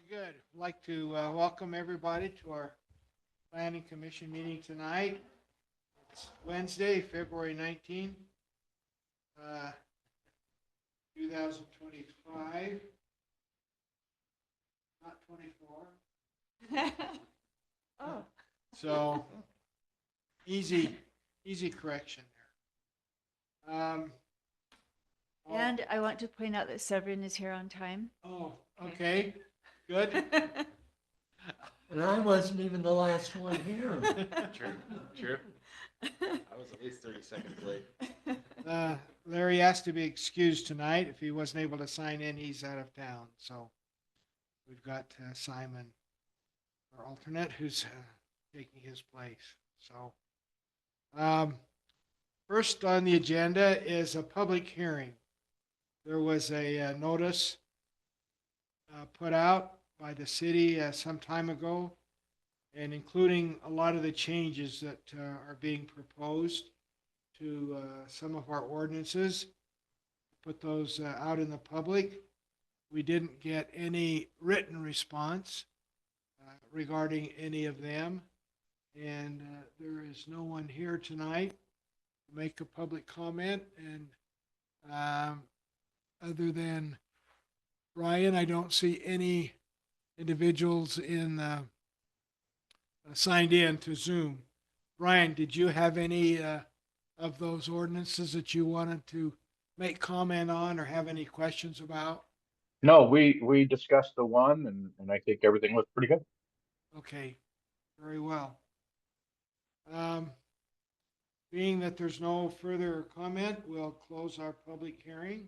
Good. I'd like to welcome everybody to our Planning Commission meeting tonight. It's Wednesday, February 19th, 2025, not 24. Oh. So easy correction there. And I want to point out that Severin is here on time. Oh, okay, good. And I wasn't even the last one here. True. I was at least 30 seconds late. Larry has to be excused tonight. If he wasn't able to sign in, he's out of town. So we've got Simon, our alternate, who's taking his place. So first on the agenda is a public hearing. There was a notice put out by the city some time ago, and including a lot of the changes that are being proposed to some of our ordinances. Put those out in the public. We didn't get any written response regarding any of them, and there is no one here tonight to make a public comment. And other than Brian, I don't see any individuals in signed in to Zoom. Brian, did you have any of those ordinances that you wanted to make comment on or have any questions about? No, we discussed the one and I think everything was pretty good. Okay, very well. Being that there's no further comment, we'll close our public hearing.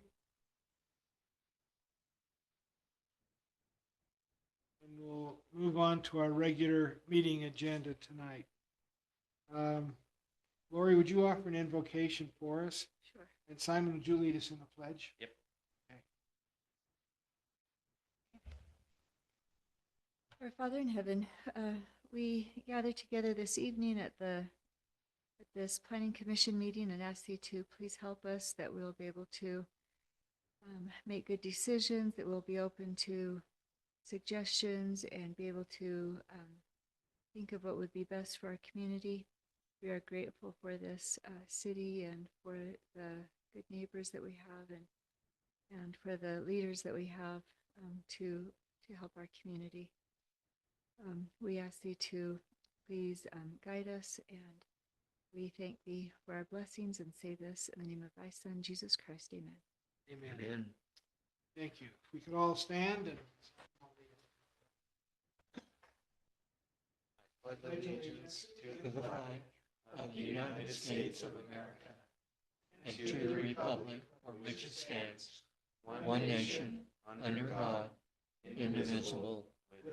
And we'll move on to our regular meeting agenda tonight. Lori, would you offer an invocation for us? Sure. And Simon, would you lead us in the pledge? Yep. Okay. Our Father in heaven, we gather together this evening at this Planning Commission meeting and ask you to please help us that we'll be able to make good decisions, that we'll be open to suggestions and be able to think of what would be best for our community. We are grateful for this city and for the good neighbors that we have and for the leaders that we have to help our community. We ask thee to please guide us, and we thank thee for our blessings and say this in the name of thy Son, Jesus Christ. Amen. Amen. Amen. Thank you. If we could all stand and Pledge allegiance To the flag of the United States of America and to the republic for which it stands, one nation, under God, indivisible,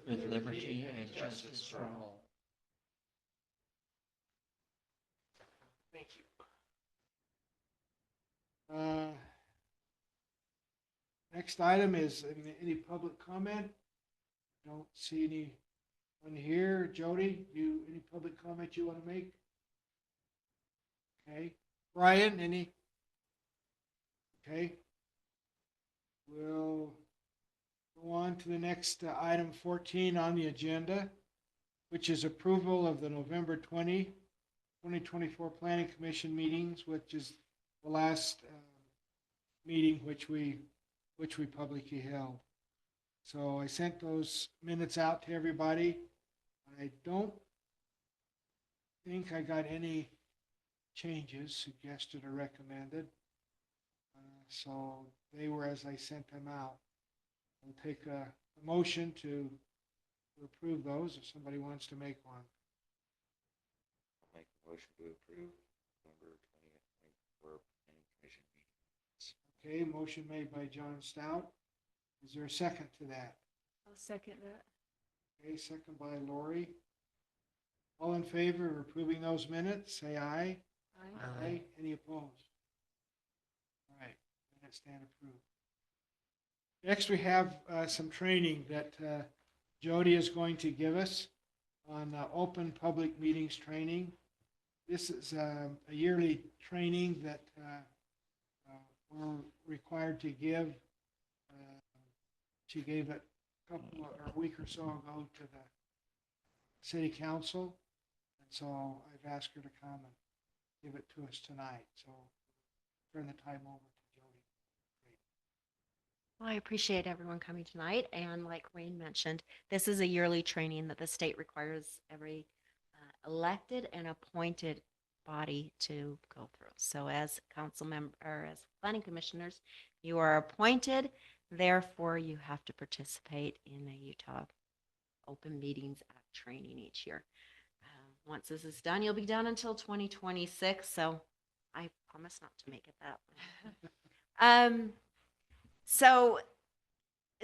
with liberty and justice for all. thank you. Next item is any public comment. Don't see anyone here. Jody, any public comment you want to make? Okay. Brian, any? Okay. We'll go on to the next item 14 on the agenda, which is approval of the November 2024 Planning Commission meetings, which is the last meeting which we publicly held. So I sent those minutes out to everybody. I don't think I got any changes suggested or recommended. So they were as I sent them out. I'll take a motion to approve those if somebody wants to make one. I'll make a motion to approve November 2024 Planning Commission meetings. Okay, motion made by John Stout. Is there a second to that? I'll second that. Okay, second by Lori. All in favor of approving those minutes, say aye. Aye. Aye. Any opposed? All right, minutes stand approved. Next, we have some training that Jody is going to give us on open public meetings training. This is a yearly training that we're required to give. She gave it or a week or so ago to the city council. And so I've asked her to come and give it to us tonight. So turn the time over to Jody. Well, I appreciate everyone coming tonight. And like Wayne mentioned, this is a yearly training that the state requires every elected and appointed body to go through. So as council member or as planning commissioners, you are appointed. Therefore, you have to participate in a Utah Open Meetings Act training each year. Once this is done, you'll be done until 2026. So I promise not to make it that long. So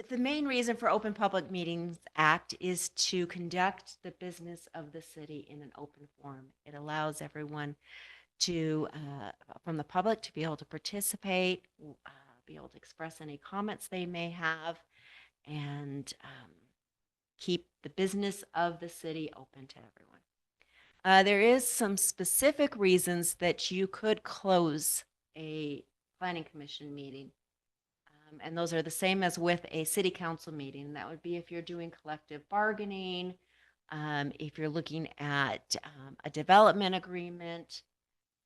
the main reason for Open Public Meetings Act is to conduct the business of the city in an open forum. It allows everyone to, from the public, to be able to participate, be able to express any comments they may have, and keep the business of the city open to everyone. There is some specific reasons that you could close a planning commission meeting. And those are the same as with a city council meeting. That would be if you're doing collective bargaining, if you're looking at a development agreement,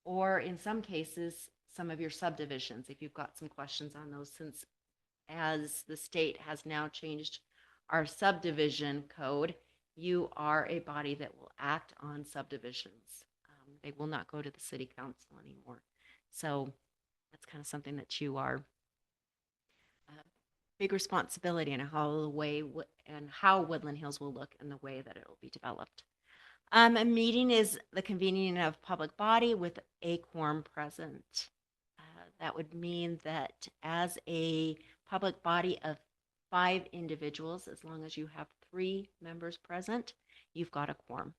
or in some cases, some of your subdivisions, if you've got some questions on those, since as the state has now changed our subdivision code, you are a body that will act on subdivisions. They will not go to the city council anymore. So that's kind of something that you are big responsibility in how Woodland Hills will look and the way that it will be developed. A meeting is the convening of public body with a quorum present. That would mean that as a public body of 5 individuals, as long as you have 3 members present, you've got a quorum.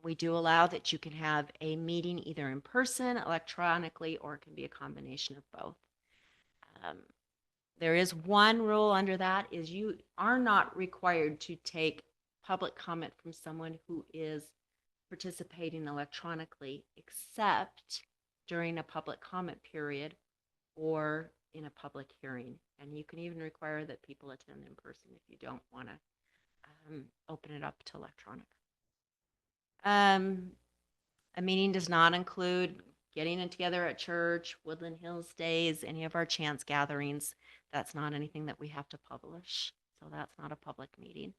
We do allow that you can have a meeting either in person, electronically, or it can be a combination of both. There is one rule under that is you are not required to take public comment from someone who is participating electronically, except during a public comment period or in a public hearing. And you can even require that people attend in person if you don't want to open it up to electronic. A meeting does not include getting together at church, Woodland Hills Days, any of our chance gatherings. That's not anything that we have to publish. So that's not a public meeting.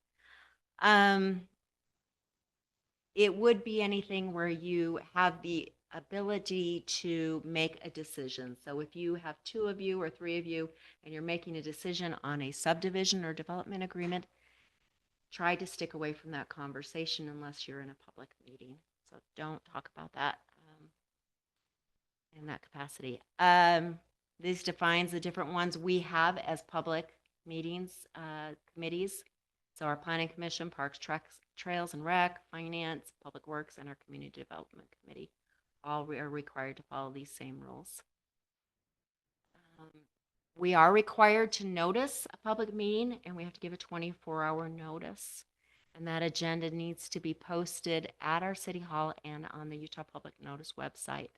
It would be anything where you have the ability to make a decision. So if you have 2 of you or 3 of you and you're making a decision on a subdivision or development agreement, try to stick away from that conversation unless you're in a public meeting. So don't talk about that in that capacity. This defines the different ones we have as public meetings, committees. So our Planning Commission, Parks, Trails and Rec, Finance, Public Works, and our Community Development Committee. All are required to follow these same rules. We are required to notice a public meeting, and we have to give a 24-hour notice. And that agenda needs to be posted at our City Hall and on the Utah Public Notice website.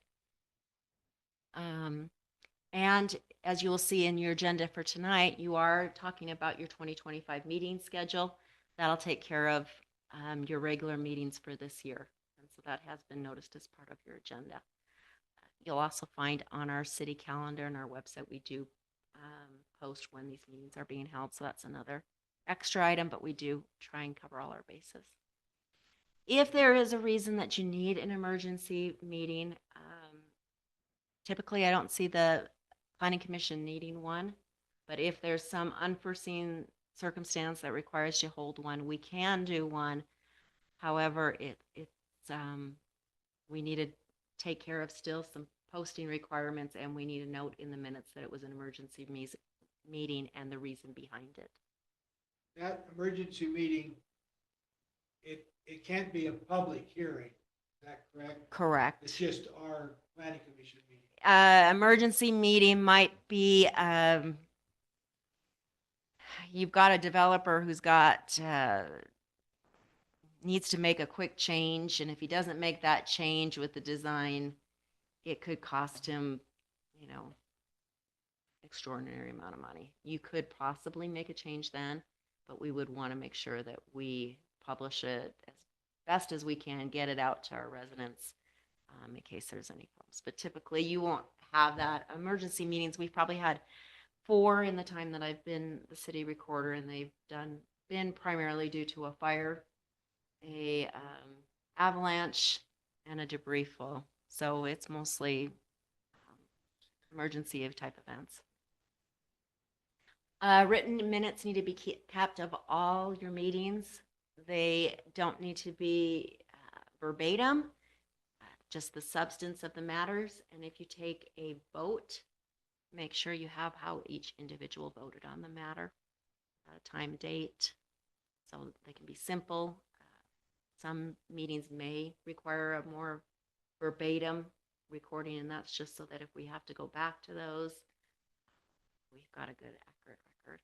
And as you will see in your agenda for tonight, you are talking about your 2025 meeting schedule. That'll take care of your regular meetings for this year. And so that has been noticed as part of your agenda. You'll also find on our city calendar and our website, we do post when these meetings are being held. So that's another extra item, but we do try and cover all our bases. If there is a reason that you need an emergency meeting, typically I don't see the Planning Commission needing one, but if there's some unforeseen circumstance that requires you to hold one, we can do one. However, we need to take care of still some posting requirements, and we need a note in the minutes that it was an emergency meeting and the reason behind it. That emergency meeting, it can't be a public hearing. Is that correct? Correct. It's just our planning commission meeting. Emergency meeting might be you've got a developer who's got needs to make a quick change, and if he doesn't make that change with the design, it could cost him, extraordinary amount of money. You could possibly make a change then, but we would want to make sure that we publish it as best as we can, get it out to our residents in case there's any problems. But typically you won't have that. Emergency meetings, we've probably had 4 in the time that I've been the city recorder, and they've been primarily due to a fire, a avalanche, and a debris flow. So it's mostly emergency type events. Written minutes need to be kept of all your meetings. They don't need to be verbatim, just the substance of the matters. And if you take a vote, make sure you have how each individual voted on the matter, time, date, so they can be simple. Some meetings may require a more verbatim recording, and that's just so that if we have to go back to those, we've got a good, accurate record.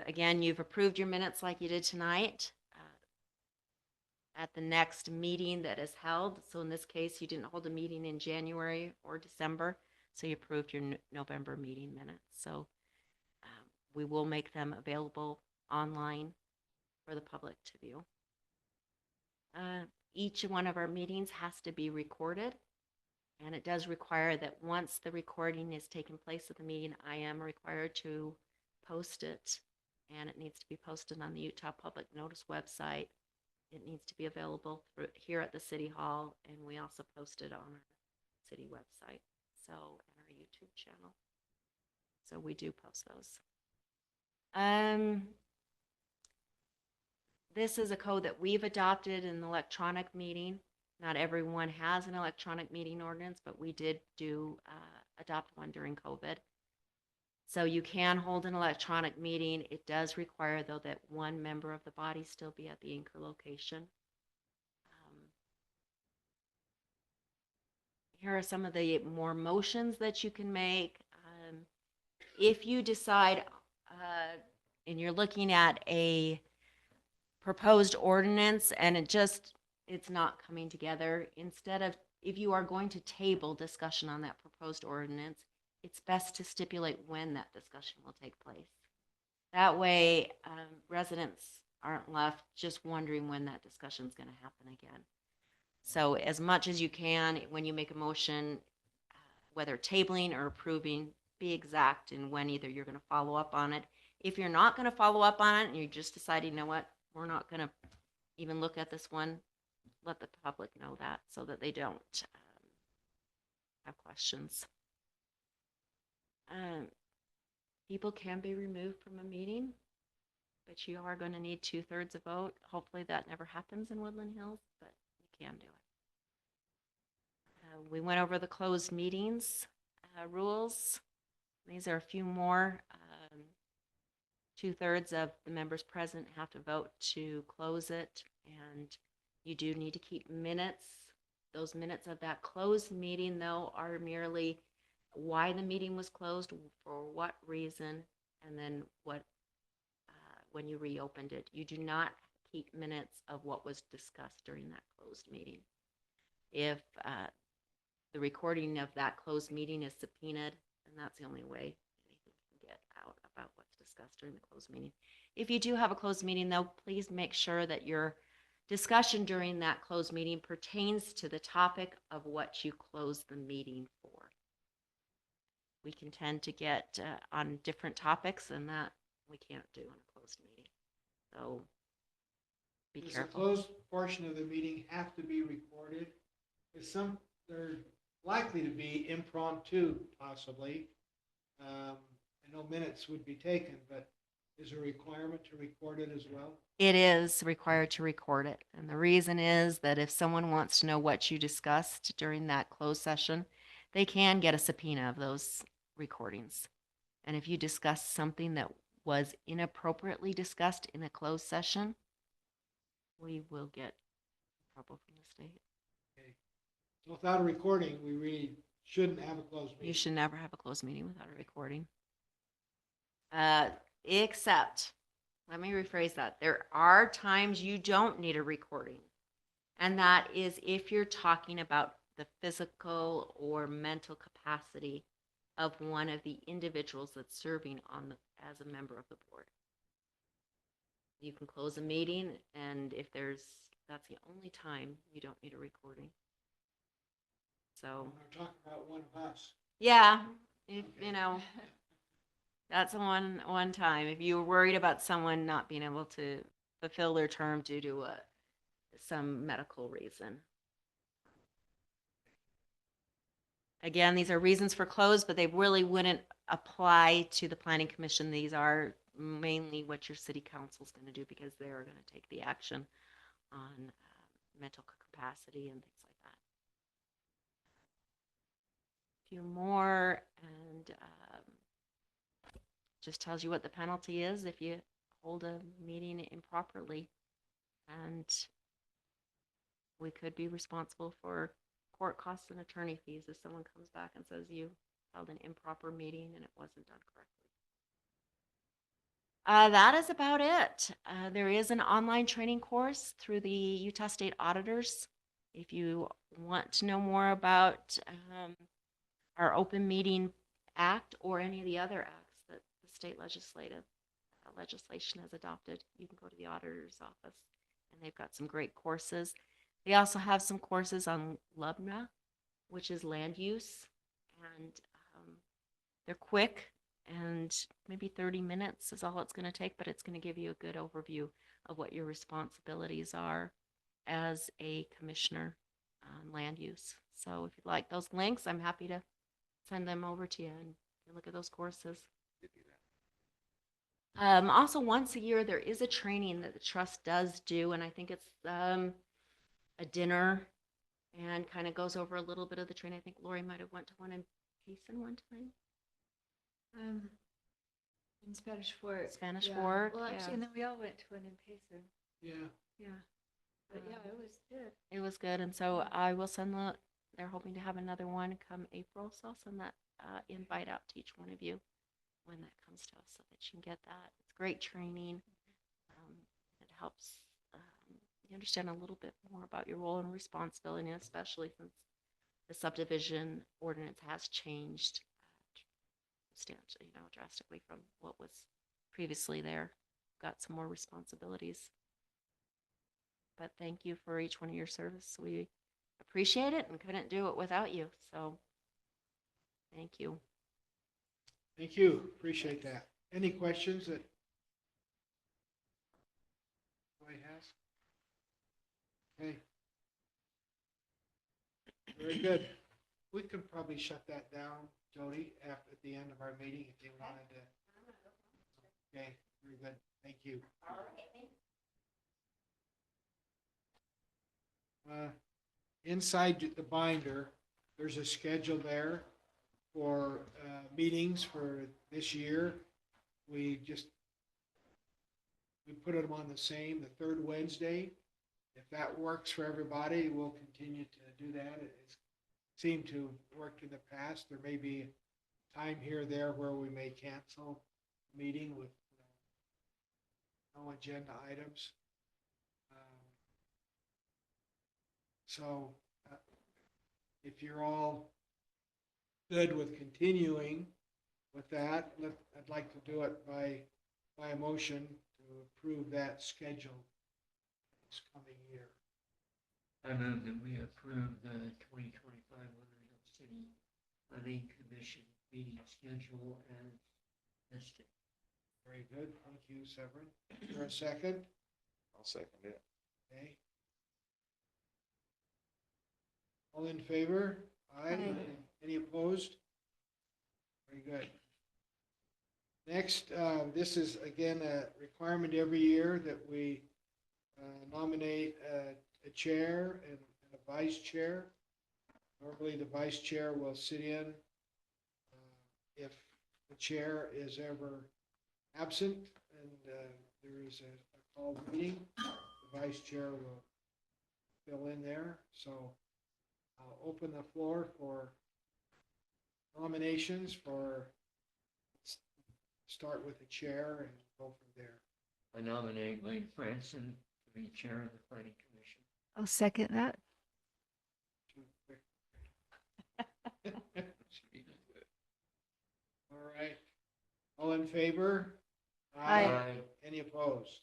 Again, you've approved your minutes like you did tonight at the next meeting that is held. So in this case, you didn't hold a meeting in January or December, so you approved your November meeting minutes. So we will make them available online for the public to view. Each one of our meetings has to be recorded, and it does require that once the recording is taking place at the meeting, I am required to post it, and it needs to be posted on the Utah Public Notice website. It needs to be available here at the City Hall, and we also post it on our city website, so, and our YouTube channel. So we do post those. This is a code that we've adopted in the electronic meeting. Not everyone has an electronic meeting ordinance, but we did adopt one during COVID. So you can hold an electronic meeting. It does require, though, that one member of the body still be at the anchor location. Here are some of the more motions that you can make. If you decide, and you're looking at a proposed ordinance and it's not coming together, instead of, if you are going to table discussion on that proposed ordinance, it's best to stipulate when that discussion will take place. That way, residents aren't left just wondering when that discussion is going to happen again. So as much as you can, when you make a motion, whether tabling or approving, be exact in when either you're going to follow up on it. If you're not going to follow up on it and you're just deciding, you know what, we're not going to even look at this one, let the public know that so that they don't have questions. People can be removed from a meeting, but you are going to need 2/3 of vote. Hopefully that never happens in Woodland Hills, but you can do it. We went over the closed meetings rules. These are a few more. 2/3 of the members present have to vote to close it, and you do need to keep minutes. Those minutes of that closed meeting, though, are merely why the meeting was closed, for what reason, and then what when you reopened it. You do not keep minutes of what was discussed during that closed meeting. If the recording of that closed meeting is subpoenaed, and that's the only way anything can get out about what's discussed during the closed meeting. If you do have a closed meeting, though, please make sure that your discussion during that closed meeting pertains to the topic of what you closed the meeting for. We can tend to get on different topics, and that we can't do in a closed meeting. So be Does careful. the closed portion of the meeting have to be recorded? They're likely to be impromptu, possibly. I know minutes would be taken, but is there a requirement to record it as well? It is required to record it. And the reason is that if someone wants to know what you discussed during that closed session, they can get a subpoena of those recordings. And if you discuss something that was inappropriately discussed in a closed session, we will get trouble from the state. Okay. So without a recording, we really shouldn't have a closed meeting. You should never have a closed meeting without a recording. Except, let me rephrase that. There are times you don't need a recording. And that is if you're talking about the physical or mental capacity of one of the individuals that's serving as a member of the board. You can close a meeting, and if that's the only time you don't need a recording. So, We're talking about one of us. yeah, if, Okay. you know, that's one time. If you were worried about someone not being able to fulfill their term due to some medical reason. Again, these are reasons for close, but they really wouldn't apply to the planning commission. These are mainly what your city council is going to do because they're going to take the action on mental capacity and things like that. A few more, and just tells you what the penalty is if you hold a meeting improperly. And we could be responsible for court costs and attorney fees if someone comes back and says you held an improper meeting and it wasn't done correctly. That is about it. There is an online training course through the Utah State Auditors. If you want to know more about our Open Meeting Act or any of the other acts that the state legislation has adopted, you can go to the auditor's office, and they've got some great courses. They also have some courses on LUBNA, which is land use, and they're quick, and maybe 30 minutes is all it's going to take, but it's going to give you a good overview of what your responsibilities are as a commissioner on land use. So if you'd like those links, I'm happy to send them over to you and look at those courses. Also, once a year, there is a training that the trust does do, and I think it's a dinner and kind of goes over a little bit of the training. I think Lori might have went to one in Payson one time. In Spanish Fort. Spanish yeah. Fort, Well, actually, yeah. and then we all went to one in Payson. Yeah. Yeah. But yeah, it was good. It was good, and so I will send they're hoping to have another one come April, so I'll send that invite out to each one of you when that comes to us so that you can get that. It's great training. It helps you understand a little bit more about your role and responsibility, and especially since the subdivision ordinance has changed substantially, drastically from what was previously there. Got some more responsibilities. But thank you for each one of your service. We appreciate it and couldn't do it without you. So thank you. Thank you. Appreciate that. Any questions that anybody has? Okay. Very good. We could probably shut that down, Jody, at the end of our meeting if you wanted to. Okay, very good. Thank you. Inside the binder, there's a schedule there for meetings for this year. We put them on the third Wednesday. If that works for everybody, we'll continue to do that. It's seemed to have worked in the past. There may be time here or there where we may cancel a meeting with no agenda items. So if you're all good with continuing with that, I'd like to do it by a motion to approve that schedule this coming year. I move that we approve the 2025 Monroe City Planning Commission meeting schedule as listed. Very good. Thank you, Severin. Is there a second? I'll second it. Okay. All in favor? Aye. Aye. Any opposed? Very good. Next, this is again a requirement every year that we nominate a chair and a vice chair. Normally, the vice chair will sit in if the chair is ever absent and there is a called meeting. The vice chair will fill in there. So I'll open the floor for nominations start with the chair and go from there. I nominate Wayne Franson to be chair of the planning commission. I'll second that. Too quick. All right. All in favor? Aye. Any opposed?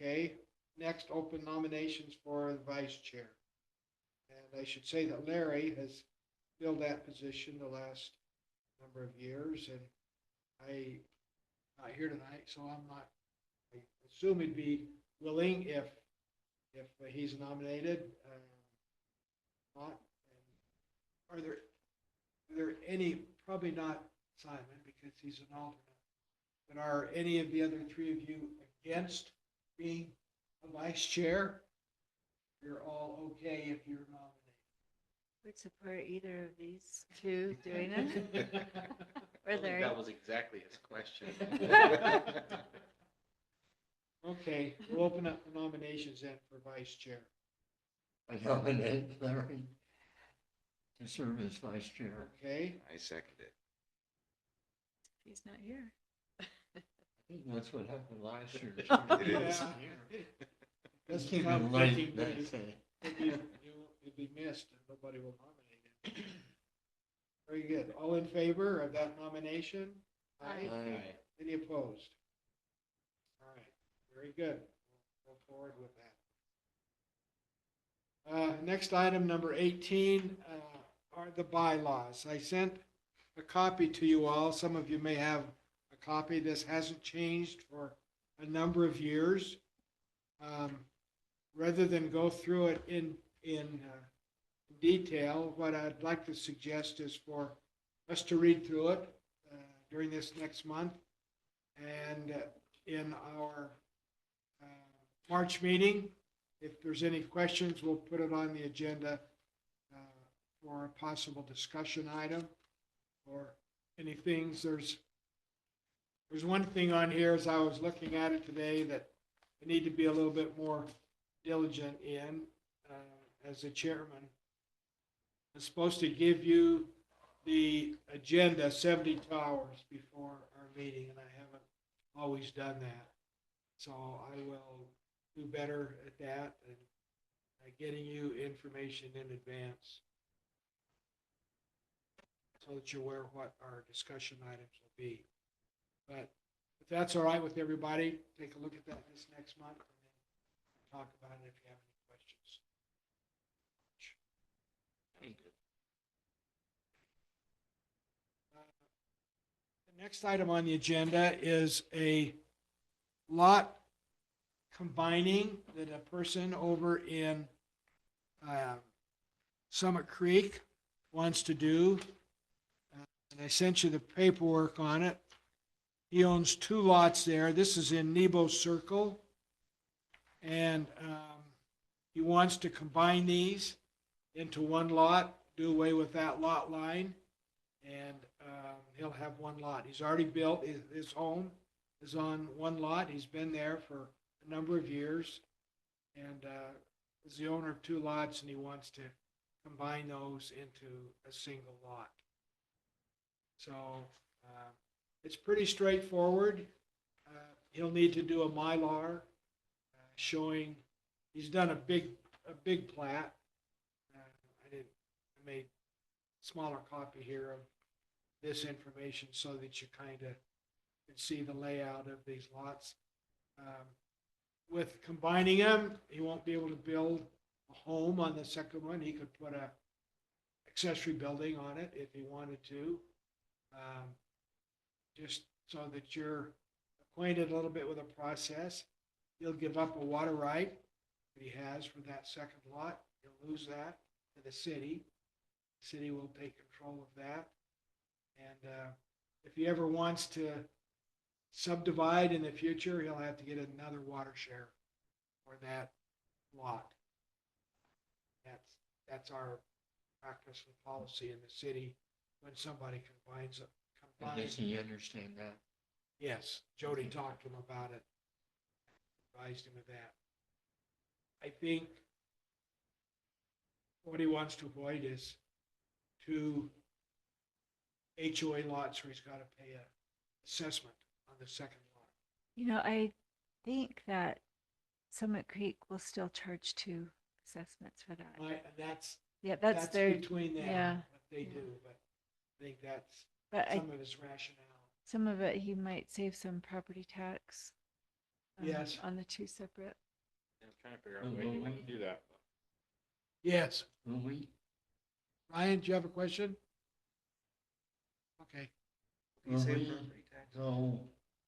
Okay, next, open nominations for the vice chair. And I should say that Larry has filled that position the last number of years, and I not here tonight, so I'm not, I assume he'd be willing if he's nominated. Not, and are there any, probably not Simon, because he's an alternate, but are any of the other three of you against being a vice chair? You're all okay if you're nominated. Would support either of these two doing it. Or Larry. That was exactly his question. Okay, we'll open up the nominations then for vice chair. I nominate Larry to serve as vice chair. Okay, I second it. He's not here. I think that's what happened last year. It is. yeah. Let's Doesn't keep sound him late thinking that that day. you'll be missed and nobody will nominate him. Very good. All in favor of that nomination? Aye. Aye. Any opposed? All right, very good. We'll go forward with that. Next item, number 18, are the bylaws. I sent a copy to you all. Some of you may have a copy. This hasn't changed for a number of years. Rather than go through it in detail, what I'd like to suggest is for us to read through it during this next month. And in our March meeting, if there's any questions, we'll put it on the agenda for a possible discussion item or any things. There's one thing on here as I was looking at it today that I need to be a little bit more diligent in as a chairman. I'm supposed to give you the agenda 72 hours before our meeting, and I haven't always done that. So I will do better at that and getting you information in advance so that you're aware of what our discussion items will be. But if that's all right with everybody, take a look at that this next month and then talk about it if you have any questions. The next item on the agenda is a lot combining that a person over in Summit Creek wants to do. And I sent you the paperwork on it. He owns 2 lots there. This is in Nebo Circle. And he wants to combine these into one lot, do away with that lot line, and he'll have one lot. He's already built, his home is on one lot. He's been there for a number of years, and is the owner of 2 lots, and he wants to combine those into a single lot. So it's pretty straightforward. He'll need to do a Mylar showing, he's done a big plat. I made a smaller copy here of this information so that you kind of can see the layout of these lots. With combining them, he won't be able to build a home on the second one. He could put a accessory building on it if he wanted to. Just so that you're acquainted a little bit with the process. He'll give up a water right that he has for that second lot. He'll lose that to the city. The city will take control of that. And if he ever wants to subdivide in the future, he'll have to get another water share for that lot. That's our practice and policy in the city when somebody combines. Does he understand that? Yes, Jody talked to him about it, advised him of that. I think what he wants to avoid is 2 HOA lots where he's got to pay an assessment on the second lot. You know, I think that Summit Creek will still charge 2 assessments for that. That's That's their, between them, yeah. what they do, but I think that's but some of his rationale. some of it, he might save some property tax Yes. On the two separate. I'm trying to figure out a way you want to do that. Yes. Will we? Ryan, do you have a question? Okay. Will we, though,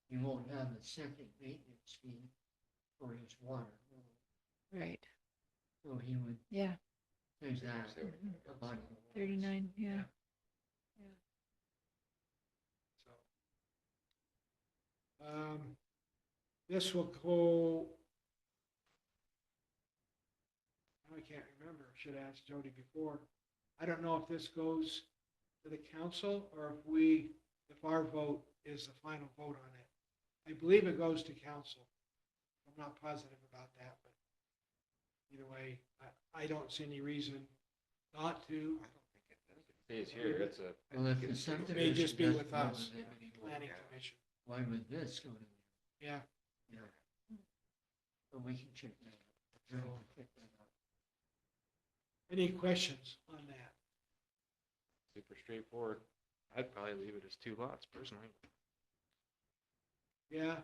you won't have a second maintenance fee for his water. Right. So he would Yeah. pay that about 39. Yeah. So, this will go. I can't remember. I should have asked Jody before. I don't know if this goes to the council or if our vote is the final vote on it. I believe it goes to council. I'm not positive about that, but either way, I don't see any reason not to. Stays here, it's a, Well, if the It may subdivision just be doesn't with go us, with it anymore, planning commission. why would this go to? Yeah. Yeah. But we can check that out. We'll check that out. Any questions on that? super straightforward. I'd probably leave it as 2 lots personally. Yeah.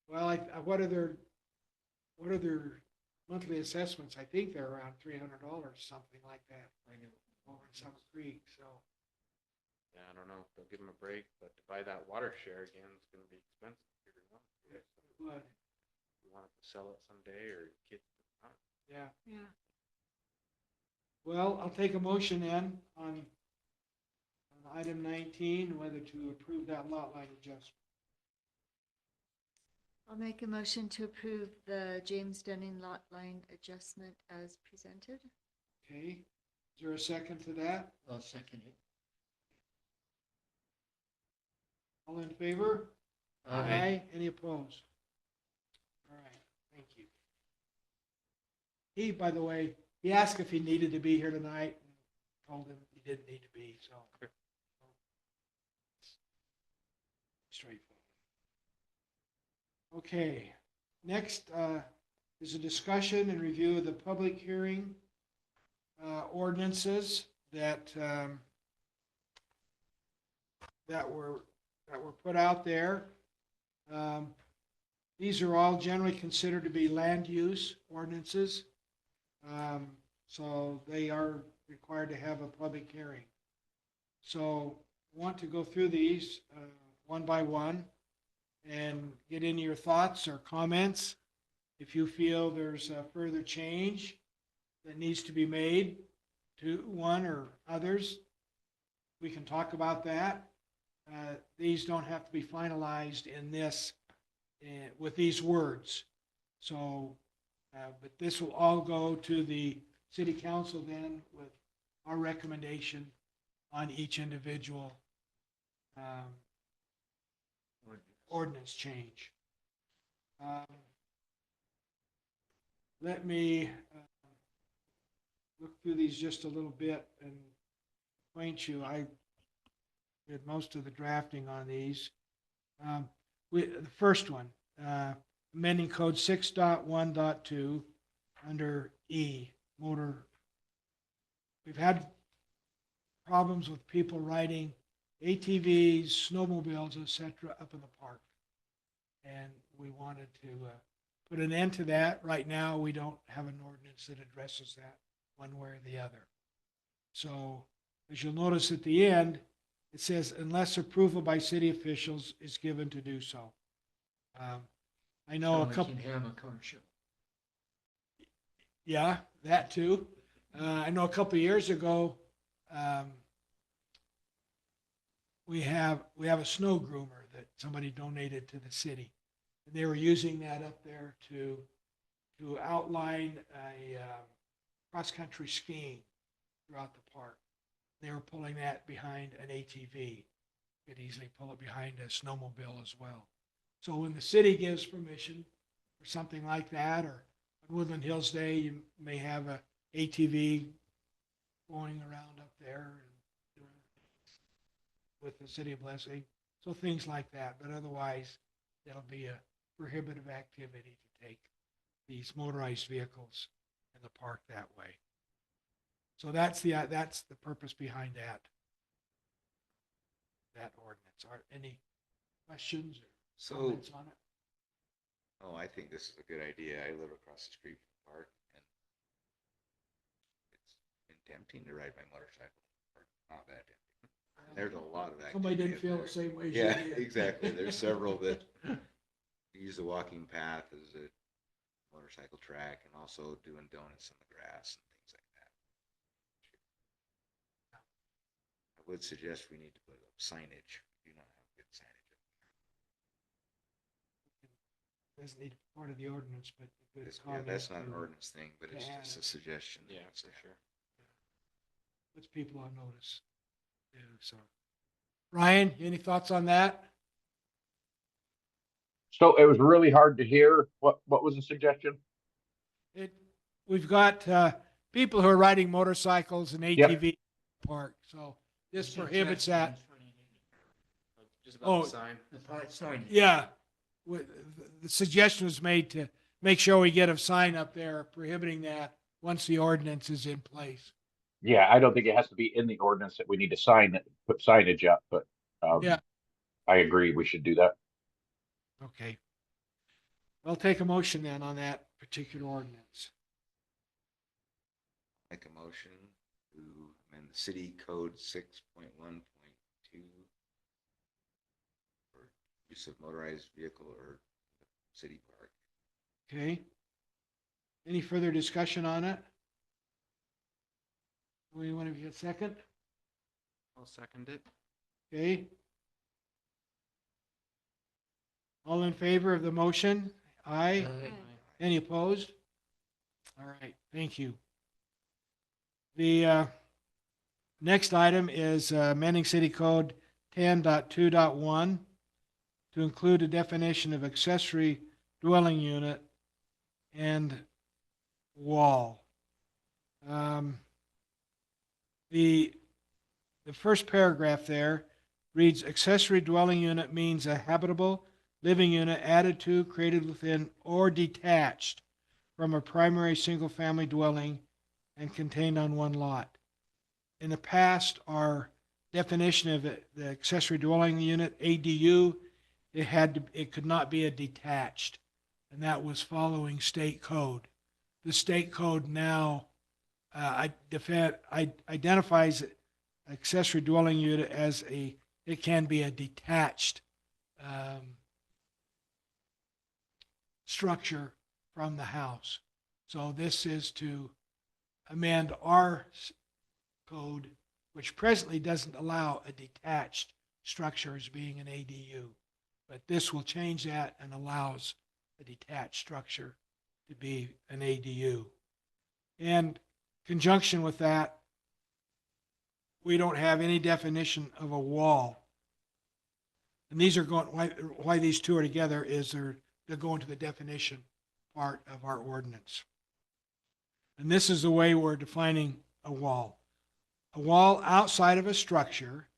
Well, what are their monthly assessments? I think they're around $300, something like that. I know. Over in Summer Creek, so. Yeah, I don't know if they'll give them a break, but to buy that water share again is going to be expensive. If you're going to But, you want to sell it someday or kids. yeah. Yeah. Well, I'll take a motion then on item 19, whether to approve that lot line adjustment. I'll make a motion to approve the James Dunning lot line adjustment as presented. Okay. Is there a second to that? I'll second it. All in favor? Any opposed? All right, thank you. He, by the way, he asked if he needed to be here tonight, and told him he didn't need to be, so. Straightforward. Okay, next is a discussion and review of the public hearing ordinances that were put out there. These are all generally considered to be land use ordinances. So they are required to have a public hearing. So I want to go through these one by one and get into your thoughts or comments. If you feel there's a further change that needs to be made to one or others, we can talk about that. These don't have to be finalized in this, with these words. So, but this will all go to the city council then with our recommendation on each individual ordinance change. Let me look through these just a little bit and acquaint you. I did most of the drafting on these. The first one, amending code 6.1.2 under E, motor. We've had problems with people riding ATVs, snowmobiles, etc. up in the park. And we wanted to put an end to that. Right now, we don't have an ordinance that addresses that one way or the other. So as you'll notice at the end, it says, unless approval by city officials is given to do so. I know a couple. We can have a car show. Yeah, that too. I know a couple of years ago, we have a snow groomer that somebody donated to the city. And they were using that up there to outline a cross-country skiing throughout the park. They were pulling that behind an ATV. Could easily pull it behind a snowmobile as well. So when the city gives permission for something like that, or on Woodland Hills Day, you may have a ATV going around up there and with the city of Blessing. So things like that, but otherwise it'll be a prohibitive activity to take these motorized vehicles in the park that way. So that's the purpose behind that ordinance. Are any questions or So comments on it? Oh, I think this is a good idea. I live across the street from the park, and it's been tempting to ride my motorcycle. Or not that tempting. There's a lot of activity. Somebody didn't up feel there. the same way as you Yeah, did. exactly. There's several that use the walking path as a motorcycle track, and also doing donuts in the grass and things like that. I would suggest we need to put up signage. We do not have good signage. Doesn't need to be part of the ordinance, but a good Yeah, comment that's not an to- ordinance thing, but it's to add just a it. suggestion. Yeah, for sure. Puts people on notice. Yeah, so. Ryan, any thoughts on that? So it was really hard to hear. What was the suggestion? We've got people who are riding motorcycles and ATV in the park, so this prohibits that. Just about Oh, the sign. Yeah. The suggestion was made to make sure we get a sign up there prohibiting that once the ordinance is in place. Yeah, I don't think it has to be in the ordinance that we need to sign it, put signage up, but Yeah. I agree we should do that. Okay. I'll take a motion then on that particular ordinance. Make a motion to amend the city code 6.1.2 for use of motorized vehicle or city park. Okay. Any further discussion on it? Anyone of you a second? I'll second it. Okay. All in favor of the motion? Aye. Any opposed? All right, thank you. The next item is amending City Code 10.2.1 to include a definition of accessory dwelling unit and wall. The first paragraph there reads, accessory dwelling unit means a habitable living unit added to, created within, or detached from a primary single-family dwelling and contained on one lot. In the past, our definition of the accessory dwelling unit, ADU, it could not be a detached, and that was following state code. The state code now identifies accessory dwelling unit as it can be a detached structure from the house. So this is to amend our code, which presently doesn't allow a detached structure as being an ADU. But this will change that and allows a detached structure to be an ADU. And conjunction with that, we don't have any definition of a wall. And these are going, why these two are together is they're going to the definition part of our ordinance. And this is the way we're defining a wall. A wall outside of a structure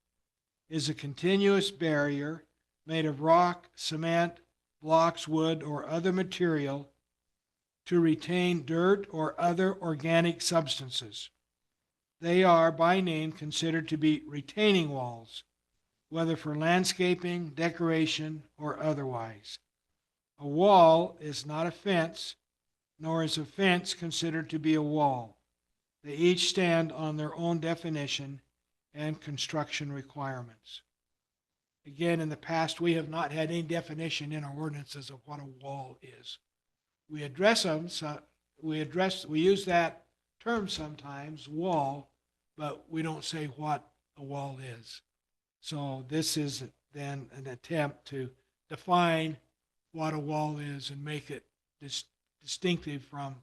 is a continuous barrier made of rock, cement, blocks, wood, or other material to retain dirt or other organic substances. They are, by name, considered to be retaining walls, whether for landscaping, decoration, or otherwise. A wall is not a fence, nor is a fence considered to be a wall. They each stand on their own definition and construction requirements. Again, in the past, we have not had any definition in our ordinances of what a wall is. We address them, so we use that term sometimes, wall, but we don't say what a wall is. So this is then an attempt to define what a wall is and make it distinctive from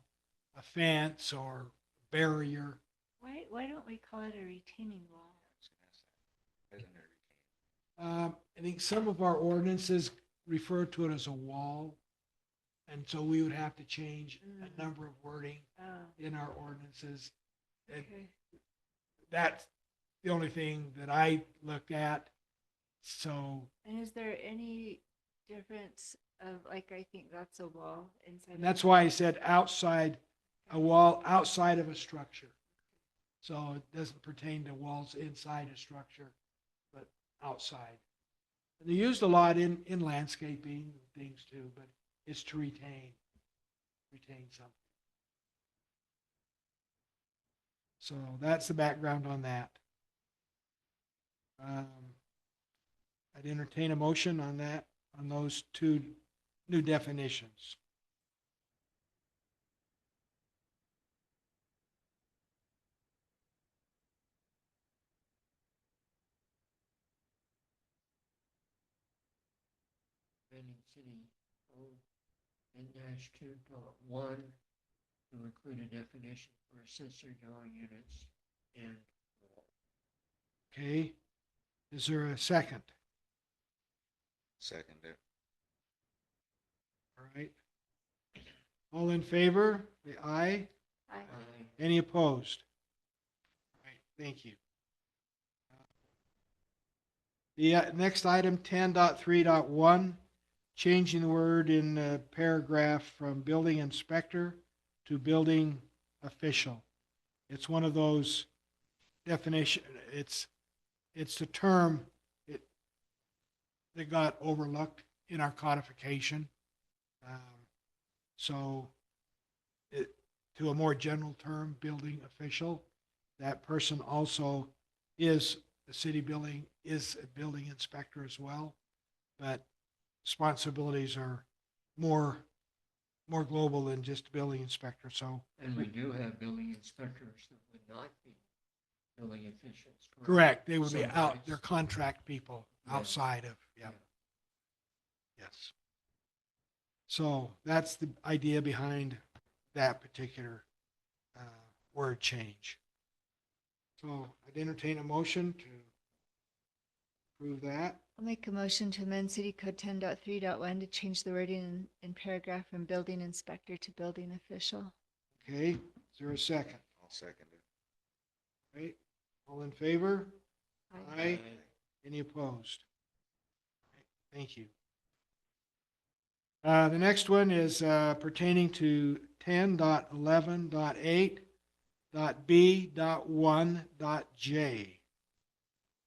a fence or barrier. Why don't we call it a retaining wall? I think some of our ordinances refer to it as a wall, and so we would have to change a number of wording Oh, in our ordinances. And okay. that's the only thing that I looked at. So, And is there any difference of, like, I think that's a wall inside? and that's why I said outside, a wall outside of a structure. So it doesn't pertain to walls inside a structure, but outside. And they're used a lot in landscaping and things too, but is to retain something. So that's the background on that. I'd entertain a motion on that, on those two new definitions. Amending city code N-2.1 to include a definition for accessory dwelling units and Okay, is there a second? Second it. All right. All in favor, the aye. Aye. Any opposed? All right, thank you. The next item, 10.3.1, changing the word in the paragraph from building inspector to building official. It's one of those definition, it's the term that got overlooked in our codification. So to a more general term, building official, that person also is the city building, is a building inspector as well, but responsibilities are more global than just building inspector. So and we do have building inspectors that would not be building officials. correct, they would be out, Sometimes. they're contract people Yeah. outside of, yeah. Yes. So that's the idea behind that particular word change. So I'd entertain a motion to approve that. I'll make a motion to amend City Code 10.3.1 to change the wording in paragraph from building inspector to building official. Okay, is there a second? I'll second it. Right, all in favor? Aye. Aye. Any opposed? Thank you. The next one is pertaining to 10.11.8.B.1.J.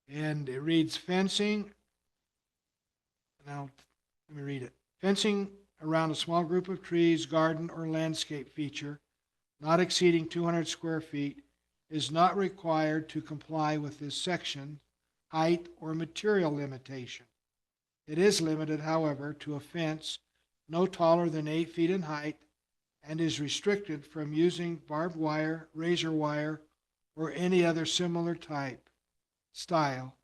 And it reads fencing. Now, let me read it. Fencing around a small group of trees, garden, or landscape feature not exceeding 200 square feet is not required to comply with this section, height, or material limitation. It is limited, however, to a fence no taller than 8 feet in height and is restricted from using barbed wire, razor wire, or any other similar style,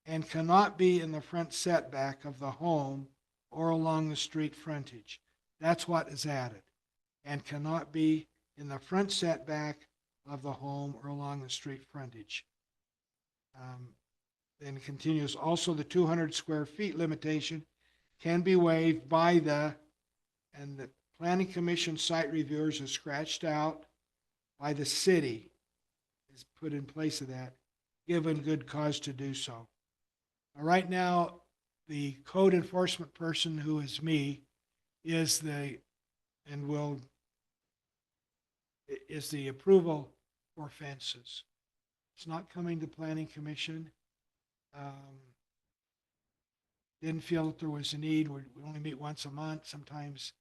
and cannot be in the front setback of the home or along the street frontage. That's what is added. And cannot be in the front setback of the home or along the street frontage. Then continues, also the 200 square feet limitation can be waived by and the Planning Commission site reviewers are scratched out by the city, is put in place of that, given good cause to do so. Right now, the code enforcement person, who is me, is the approval for fences. It's not coming to Planning Commission. Didn't feel that there was a need. We only meet once a month. Sometimes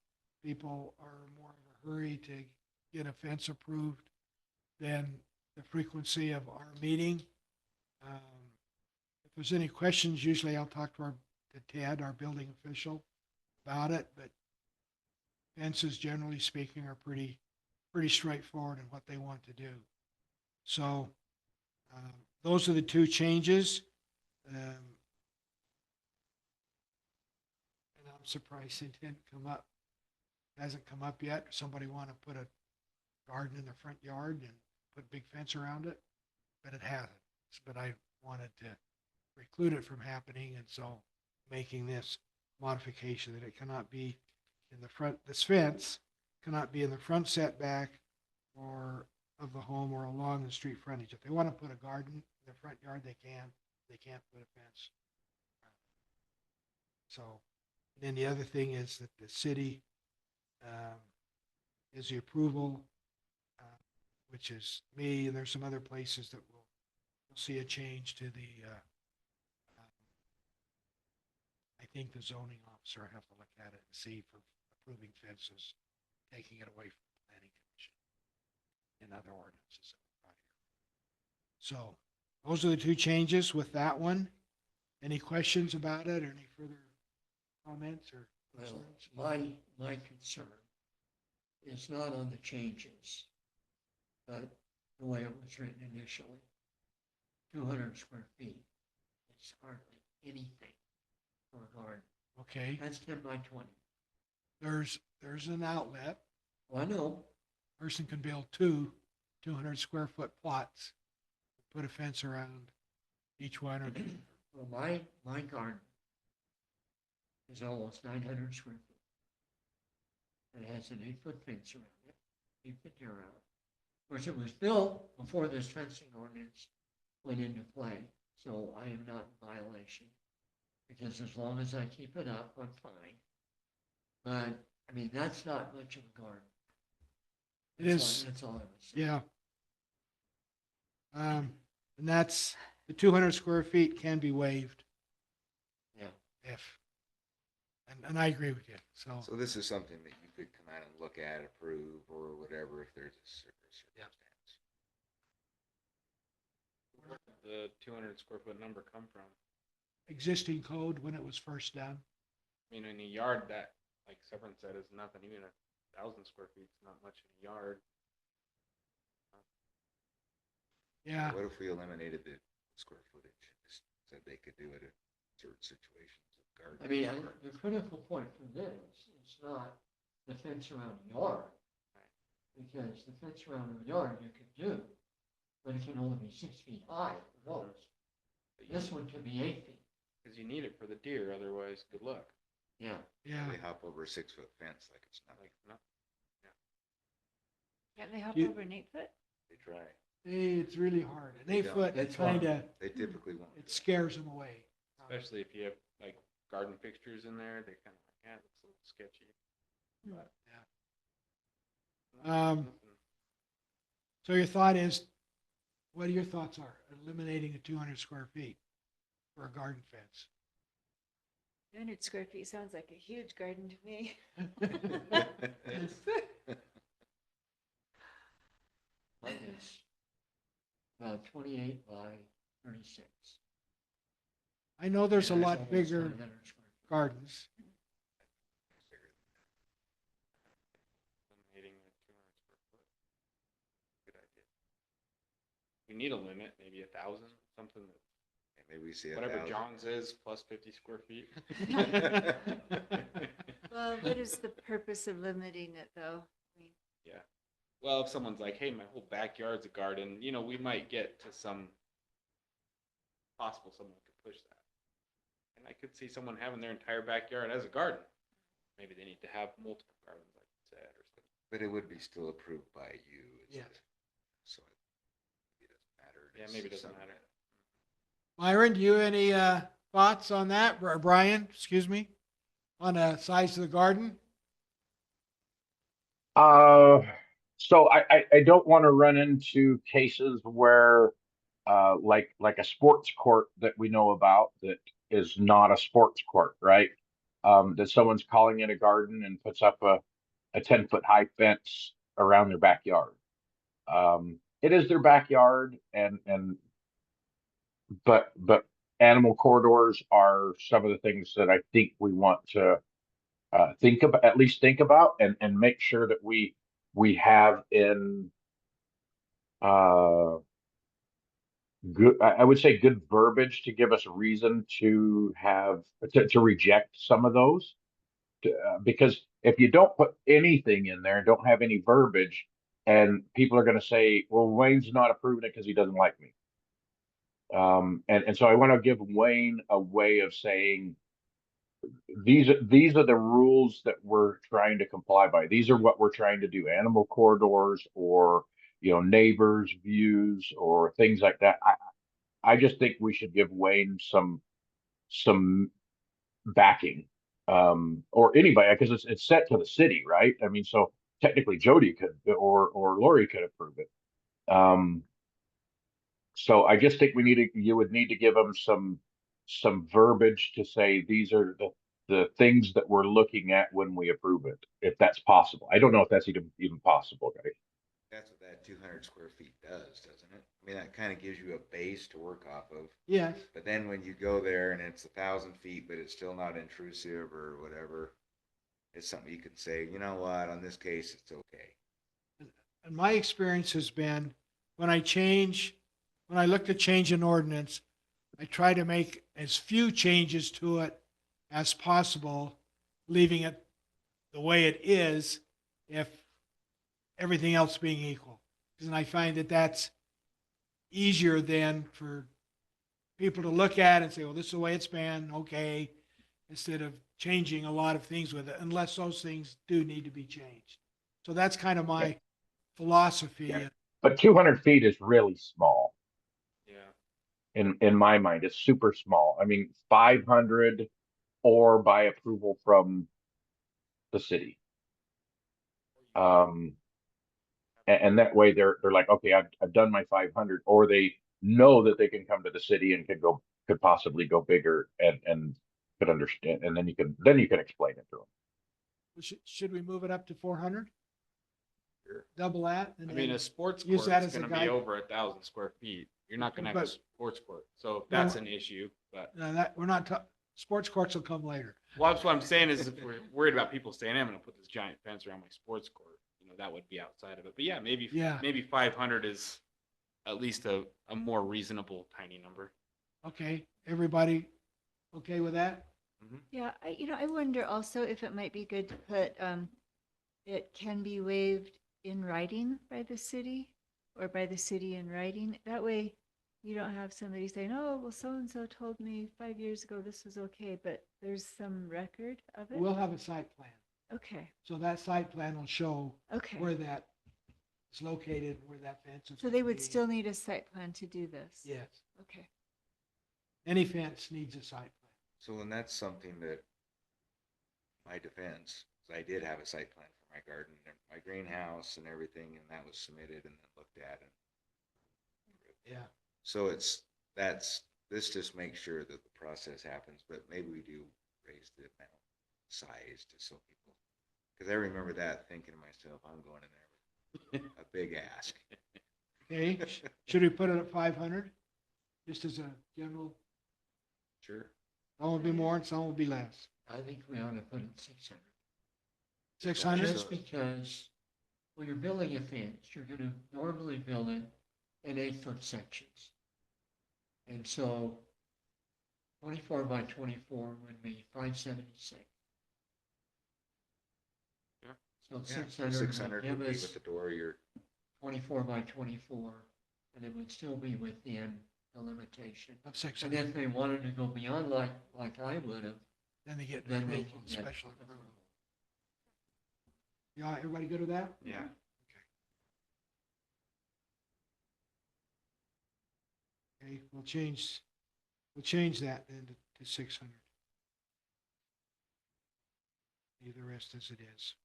people are more in a hurry to get a fence approved than the frequency of our meeting. If there's any questions, usually I'll talk to Ted, our building official, about it, but fences, generally speaking, are pretty straightforward in what they want to do. So those are the two changes. And I'm surprised it didn't come up. It hasn't come up yet. Somebody want to put a garden in the front yard and put a big fence around it, but it hasn't. But I wanted to preclude it from happening, and so making this modification that it cannot be in the front, this fence cannot be in the front setback or of the home or along the street frontage. If they want to put a garden in the front yard, they can. They can't put a fence. So, and then the other thing is that the city is the approval, which is me, and there's some other places that we'll see a change to the, I think the zoning officer will have to look at it and see for approving fences, taking it away from the planning commission and other ordinances. that we brought here. So those are the two changes with that one. Any questions about it or any further comments or Well, concerns? my concern is not on the changes, but the way it was written initially. 200 square feet. It's hardly anything for a garden. Okay, That's 10 by 20. there's an outlet. Well, I know, Person can build two 200 square foot plots, put a fence around each one or well, my garden is almost 900 square feet. It has an 8-foot fence around it, 8-foot around it. Of course, it was built before this fencing ordinance went into play, so I am not in violation. Because as long as I keep it up, I'm fine. But, I mean, that's not much of a garden. it is, That's all I was saying. yeah. And that's, the 200 square feet can be waived Yeah. if, and I agree with you, so. So this is something that you could come out and look at, approve, or whatever, if there's a circumstance. Where did the 200 square foot number come from? Existing code when it was first done. I mean, in a yard that, like Severn said, is nothing. Even 1,000 square feet is not much in a yard. Yeah, What if we eliminated the square footage, just said they could do it in certain situations of garden? I mean, the critical point for this is not the fence around the yard. Because the fence around the yard you could do, but it can only be 6 feet high at the most. This one can be 8 feet. Because you need it for the deer, otherwise, good luck. Yeah. yeah. They hop over a 6-foot fence like it's nothing. Like, no, Can't they hop You- over an 8-foot? They try. It's really hard. An They 8-foot It's hard. kind of, They typically won't. it scares them away. especially if you have like garden fixtures in there, they kind of like, yeah, it's a little sketchy. But Um, So your thought is, what are your thoughts are, eliminating the 200 square feet for a garden fence? 200 square feet sounds like a huge garden to me. Mine is about 28 by 36. I know there's a And lot almost bigger 900 square feet. gardens. eliminating the 200 square foot. Good idea. We need a limit, maybe 1,000, something that, Maybe we see whatever 1,000. John's is plus 50 square feet. Well, what is the purpose of limiting it though? I mean, Yeah. Well, if someone's like, hey, my whole backyard's a garden, you know, we might get to some possible someone could push that. And I could see someone having their entire backyard as a garden. Maybe they need to have multiple gardens, like you said, or something. But it would be still approved by you. Yeah. So it doesn't matter. Yeah, It's maybe it doesn't something matter. Myron, do you have any thoughts on that? Or Brian, excuse me, on the size of the garden? So I don't want to run into cases where, like a sports court that we know about that is not a sports court, right? That someone's calling it a garden and puts up a 10-foot high fence around their backyard. It is their backyard but animal corridors are some of the things that I think we want to at least think about and make sure that we have in good, I would say good verbiage to give us a reason to reject some of those. Because if you don't put anything in there and don't have any verbiage, and people are going to say, well, Wayne's not approving it because he doesn't like me. And so I want to give Wayne a way of saying, these are the rules that we're trying to comply by. These are what we're trying to do. Animal corridors, or neighbors' views, or things like that. I just think we should give Wayne some backing, or anybody, because it's set to the city, right? I mean, so technically Jody could, or Lori could approve it. So I just think you would need to give them some verbiage to say these are the things that we're looking at when we approve it, if that's possible. I don't know if that's even possible, guys. That's what that 200 square feet does, doesn't it? I mean, that kind of gives you a base to work off of. Yes, But then when you go there and it's 1,000 feet, but it's still not intrusive or whatever, it's something you can say, you know what, on this case, it's okay. and my experience has been, when I look to change an ordinance, I try to make as few changes to it as possible, leaving it the way it is, if everything else being equal. And I find that that's easier than for people to look at and say, well, this is the way it's been, okay, instead of changing a lot of things with it, unless those things do need to be changed. So that's kind of my philosophy. Yeah. But 200 feet is really small. Yeah. In my mind, it's super small. I mean, 500 or by approval from the city. And that way they're like, okay, I've done my 500, or they know that they can come to the city and could possibly go bigger and could understand, and then you can explain it to them. Should we move it up to 400? Sure. Double that? And I mean, then a sports use court that is as a gonna be guide. over 1,000 square feet. You're not gonna have a But- sports court, so that's an issue, but. that, we're not, sports courts will come later. Well, that's what I'm saying is if we're worried about people saying, I'm gonna put this giant fence around my sports court, that would be outside of it. But yeah, maybe 500 is at least a more reasonable tiny number. Okay, everybody okay with that? Yeah, I wonder also if it might be good to put, it can be waived in writing by the city, or by the city in writing. That way you don't have somebody saying, oh, well, so-and-so told me 5 years ago this was okay, but there's some record of it. We'll have a site plan. Okay, So that site plan will show okay. where that is located, where that fence is. So they gonna would be. still need a site plan to do this? Yes, Okay. any fence needs a site plan. So then that's something that, my defense, 'cause I did have a site plan for my garden and my greenhouse and everything, and that was submitted and then looked at. And Yeah. so this just makes sure that the process happens, but maybe we do raise the amount size to so people, because I remember that thinking to myself, I'm going in there with a big ask. Okay, should we put it at 500? Just as a general, Sure. some will be more and some will be less. I think we ought to put it 600. 600? Just because when you're building a fence, you're gonna normally build it in 8-foot sections. And so 24 by 24 would be 576. Yeah. So Yeah, 600 600 would would give be us with the door, 24 by 24, and it would still be within the limitation. Of And 600, if they wanted to go beyond like I would have, then they get then they approval, can get special approval. approval. Yeah, everybody good with that? Yeah. Okay, we'll change that then to 600. Leave the rest as it is.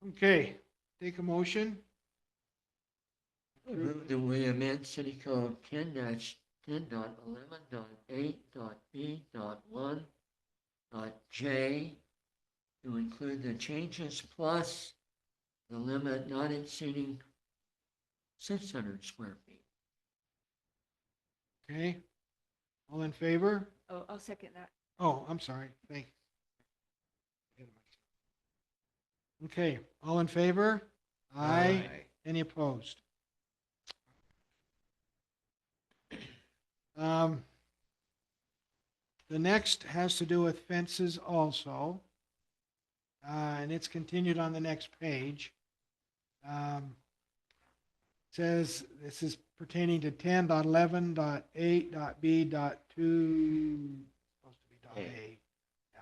Okay, take a motion. Move that we amend City Code 10-10.11.8.b.1.j to include the changes plus the limit not exceeding 600 square feet. Okay, all in favor? Oh, I'll second that. Oh, I'm sorry, thank you. Okay, all in favor? Aye. Any opposed? The next has to do with fences also. And it's continued on the next page. Says this is pertaining to 10.11.8.b.2, supposed to be dot A. Yeah.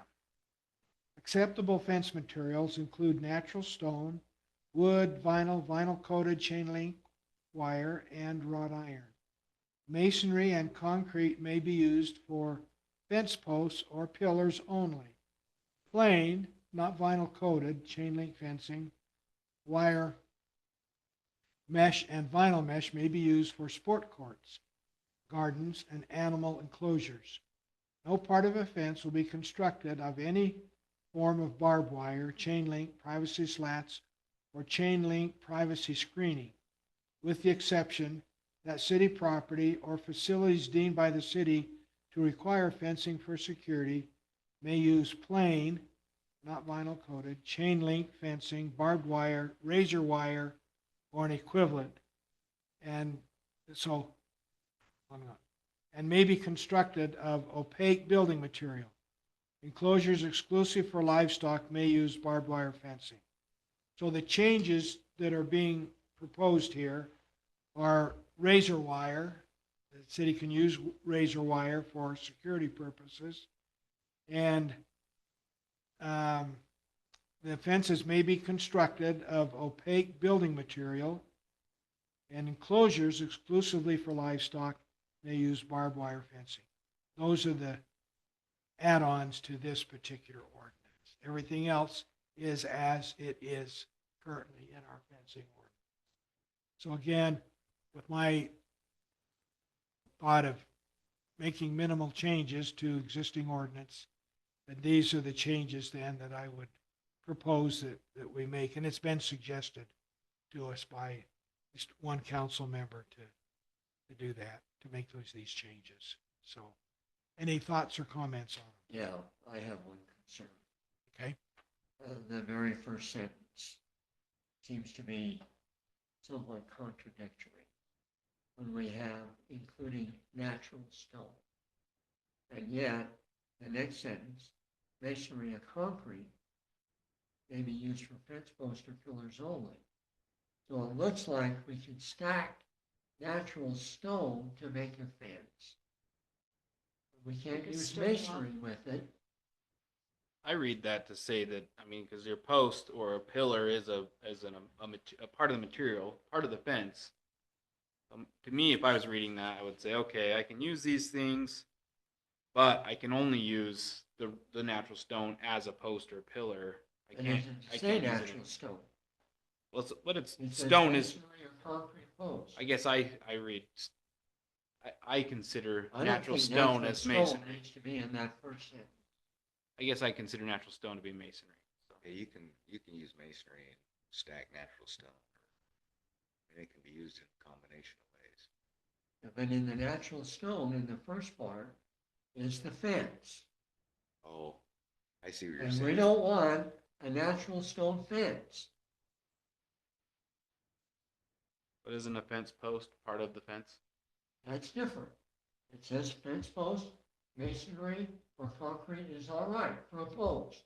Acceptable fence materials include natural stone, wood, vinyl coated chain link wire, and wrought iron. Masonry and concrete may be used for fence posts or pillars only. Plain, not vinyl coated, chain link fencing, wire mesh and vinyl mesh may be used for sport courts, gardens, and animal enclosures. No part of a fence will be constructed of any form of barbed wire, chain link, privacy slats, or chain link privacy screening, with the exception that city property or facilities deemed by the city to require fencing for security may use plain, not vinyl coated, chain link fencing, barbed wire, razor wire, or an equivalent. And so, hold on. And may be constructed of opaque building material. Enclosures exclusive for livestock may use barbed wire fencing. So the changes that are being proposed here are razor wire. The city can use razor wire for security purposes. And the fences may be constructed of opaque building material, and enclosures exclusively for livestock may use barbed wire fencing. Those are the add-ons to this particular ordinance. Everything else is as it is currently in our fencing ordinance. So again, with my thought of making minimal changes to existing ordinance, and these are the changes then that I would propose that we make. And it's been suggested to us by at least one council member to do that, to make these changes. So any thoughts or comments on Yeah, I have one concern. it? Okay. The very first sentence seems to be somewhat contradictory when we have including natural stone. And yet, the next sentence, masonry and concrete may be used for fence posts or pillars only. So it looks like we can stack natural stone to make a fence. We can't Like a use stone wall. masonry with it. I read that to say that, I mean, because your post or a pillar is a part of the material, part of the fence. To me, if I was reading that, I would say, okay, I can use these things, but I can only use the natural stone as a post or pillar. I And can't. it I doesn't say can't use natural it. stone. Well, but it's It says stone is. masonry or concrete post. I guess I read. I consider I don't natural think stone natural as stone masonry. needs to be in that first sentence. I guess I consider natural stone to be masonry. So. Yeah, you can use masonry and stack natural stone. And it can be used in a combination of ways. But in the natural stone, in the first part, is the fence. Oh, I see what you're And saying. we don't want a natural stone fence. But isn't a fence post part of the fence? That's different. It says fence post, masonry, or concrete is all right for a post.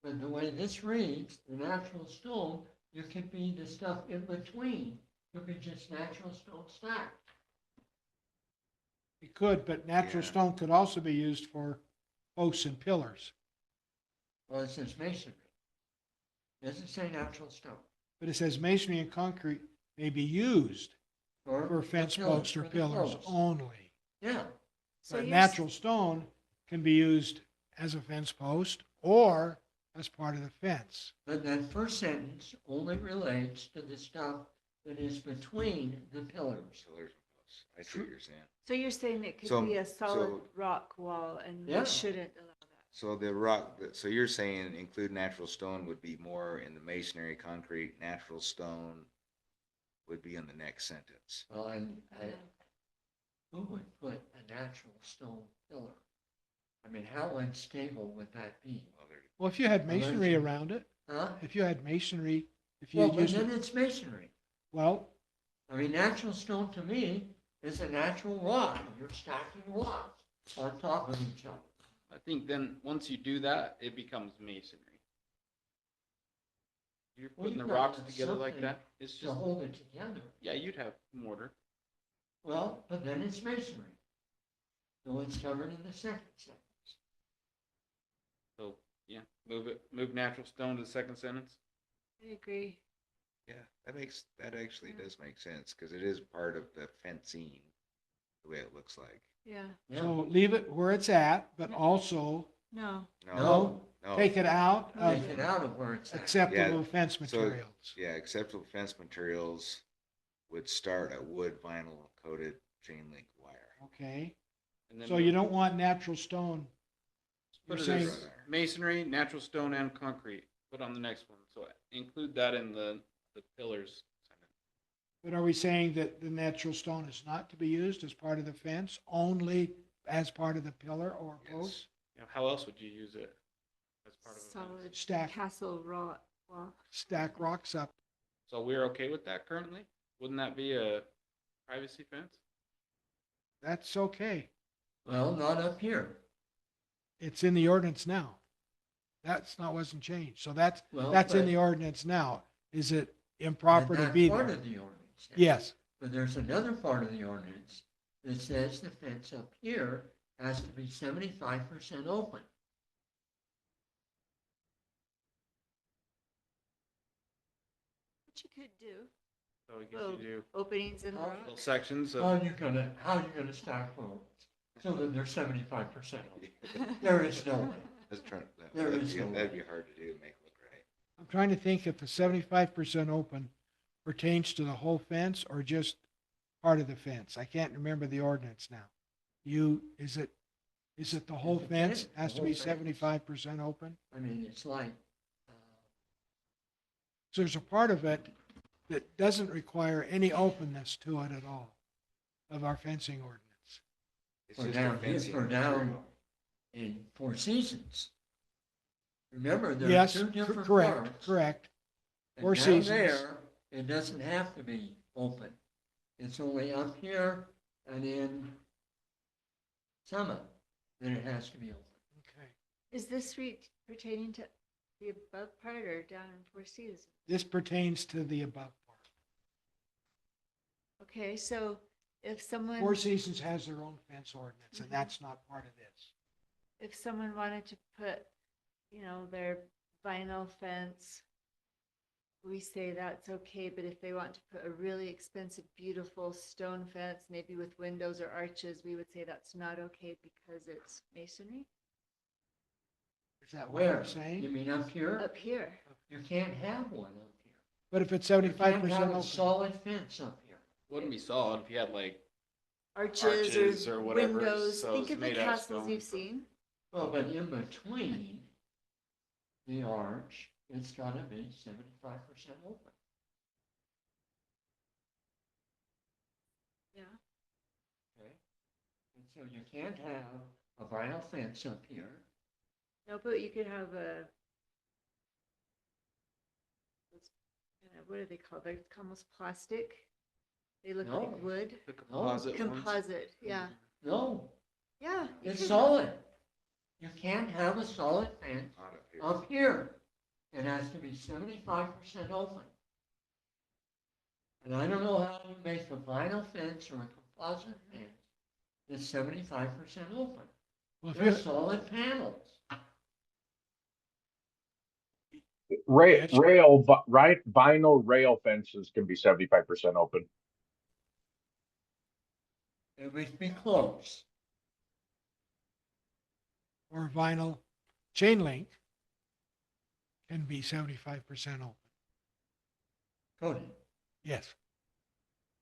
But the way this reads, the natural stone, you could be the stuff in between. You could just natural stone stack. It could, but natural Yeah. stone could also be used for posts and pillars. Well, it says masonry. It doesn't say natural stone. But it says masonry and concrete may be used for the fence pillars, posts or for the pillars posts. only. Yeah, So But you're natural stone can be used as a fence post or as part of the fence. but that first sentence only relates to the stuff that is between the pillars. Pillars and posts. I see what you're saying. So you're saying it could So- be a solid so- rock wall and Yeah. we shouldn't allow that? So the rock, so you're saying include natural stone would be more in the masonry, concrete, natural stone would be in the next sentence. Well, who would put a natural stone pillar? I mean, how unstable would that be? Well, there- Well, if you had masonry Imagine. around it, Huh? if you had masonry, if you Well, had but used then it, it's masonry. well, I mean, natural stone to me is a natural rock. You're stacking rocks on top of each other. I think then once you do that, it becomes masonry. You're Well, putting you've the got rocks to have together like something that. It's To just hold it together. yeah, you'd have mortar. Well, but then it's masonry. So it's covered in the second sentence. So yeah, move natural stone to the second sentence. I agree. Yeah, that actually Yeah. does make sense because it is part of the fencing, the way it looks like. Yeah. Yeah. so leave it where it's at, but also No. No, take it out take of it out of where it's at. acceptable fence So, materials. yeah, acceptable fence materials would start at wood, vinyl, coated chain link wire. Okay, And then So you don't want natural stone. put you're it saying- as masonry, natural stone, and concrete. Put on the next one. So include that in the pillars. But are we saying that the natural stone is not to be used as part of the fence, only as part of the pillar or Yes. post? You know, how else would you use it as part of a fence? Solid Stack, castle rock wall. stack rocks up. So we're okay with that currently? Wouldn't that be a privacy fence? That's okay. Well, not up here. It's in the ordinance now. That's not, wasn't changed. So that's Well, in but- the ordinance now. Is it And improper to that's be part there? of the ordinance. Yes. But there's another part of the ordinance that says the fence up here has to be 75% open. What you could do, So I guess Well, you do openings in the Oh. rock. little sections How of, are you gonna stack rows so that they're 75% open? There is no way. Let's try, There is no that'd way. be hard to do, make it look right. I'm trying to think if the 75% open pertains to the whole fence or just part of the fence. I can't remember the ordinance now. Is it the whole It fence depends, has the to be whole fence. 75% open? I mean, it's like, So there's a part of it that doesn't require any openness to it at all of our fencing ordinance. It's for just a down here, fencing for down material. in Four Seasons. Remember, there are Yes, two different correct, parts. correct. And Four down Seasons. there, it doesn't have to be open. It's only up here and in Summit that it has to be open. Okay. Is this pertaining to the above part or down in Four Seasons? This pertains to the above part. Okay, so if someone, Four Seasons has their own fence ordinance, and that's not part of this. if someone wanted to put, their vinyl fence, we say that's okay, but if they want to put a really expensive, beautiful stone fence, maybe with windows or arches, we would say that's not okay because it's masonry Is that what Where? you're You saying? mean up here? up here. You can't have one up here. But if it's You can't 75% have a open, solid fence up here. wouldn't be solid if you had like, Arches Arches or or whatever, windows. so Think it's of the made out of castles stone. you've seen. Well, but in between the arch, it's gotta be 75% open. Yeah. Okay? And so you can't have a vinyl fence up here. No, but you could have what are they called? They're almost plastic. They look No. like wood. the composite ones. Composite, yeah. No, Yeah. you it's could- solid. You can't have a solid fence Not up here. up here. It has to be 75% open. And I don't know how you make a vinyl fence or a composite fence that's 75% open. well, if They're you, solid panels. Vinyl rail fences can be 75% open. It would be close. or vinyl chain link can be 75% open. Coated. Yes,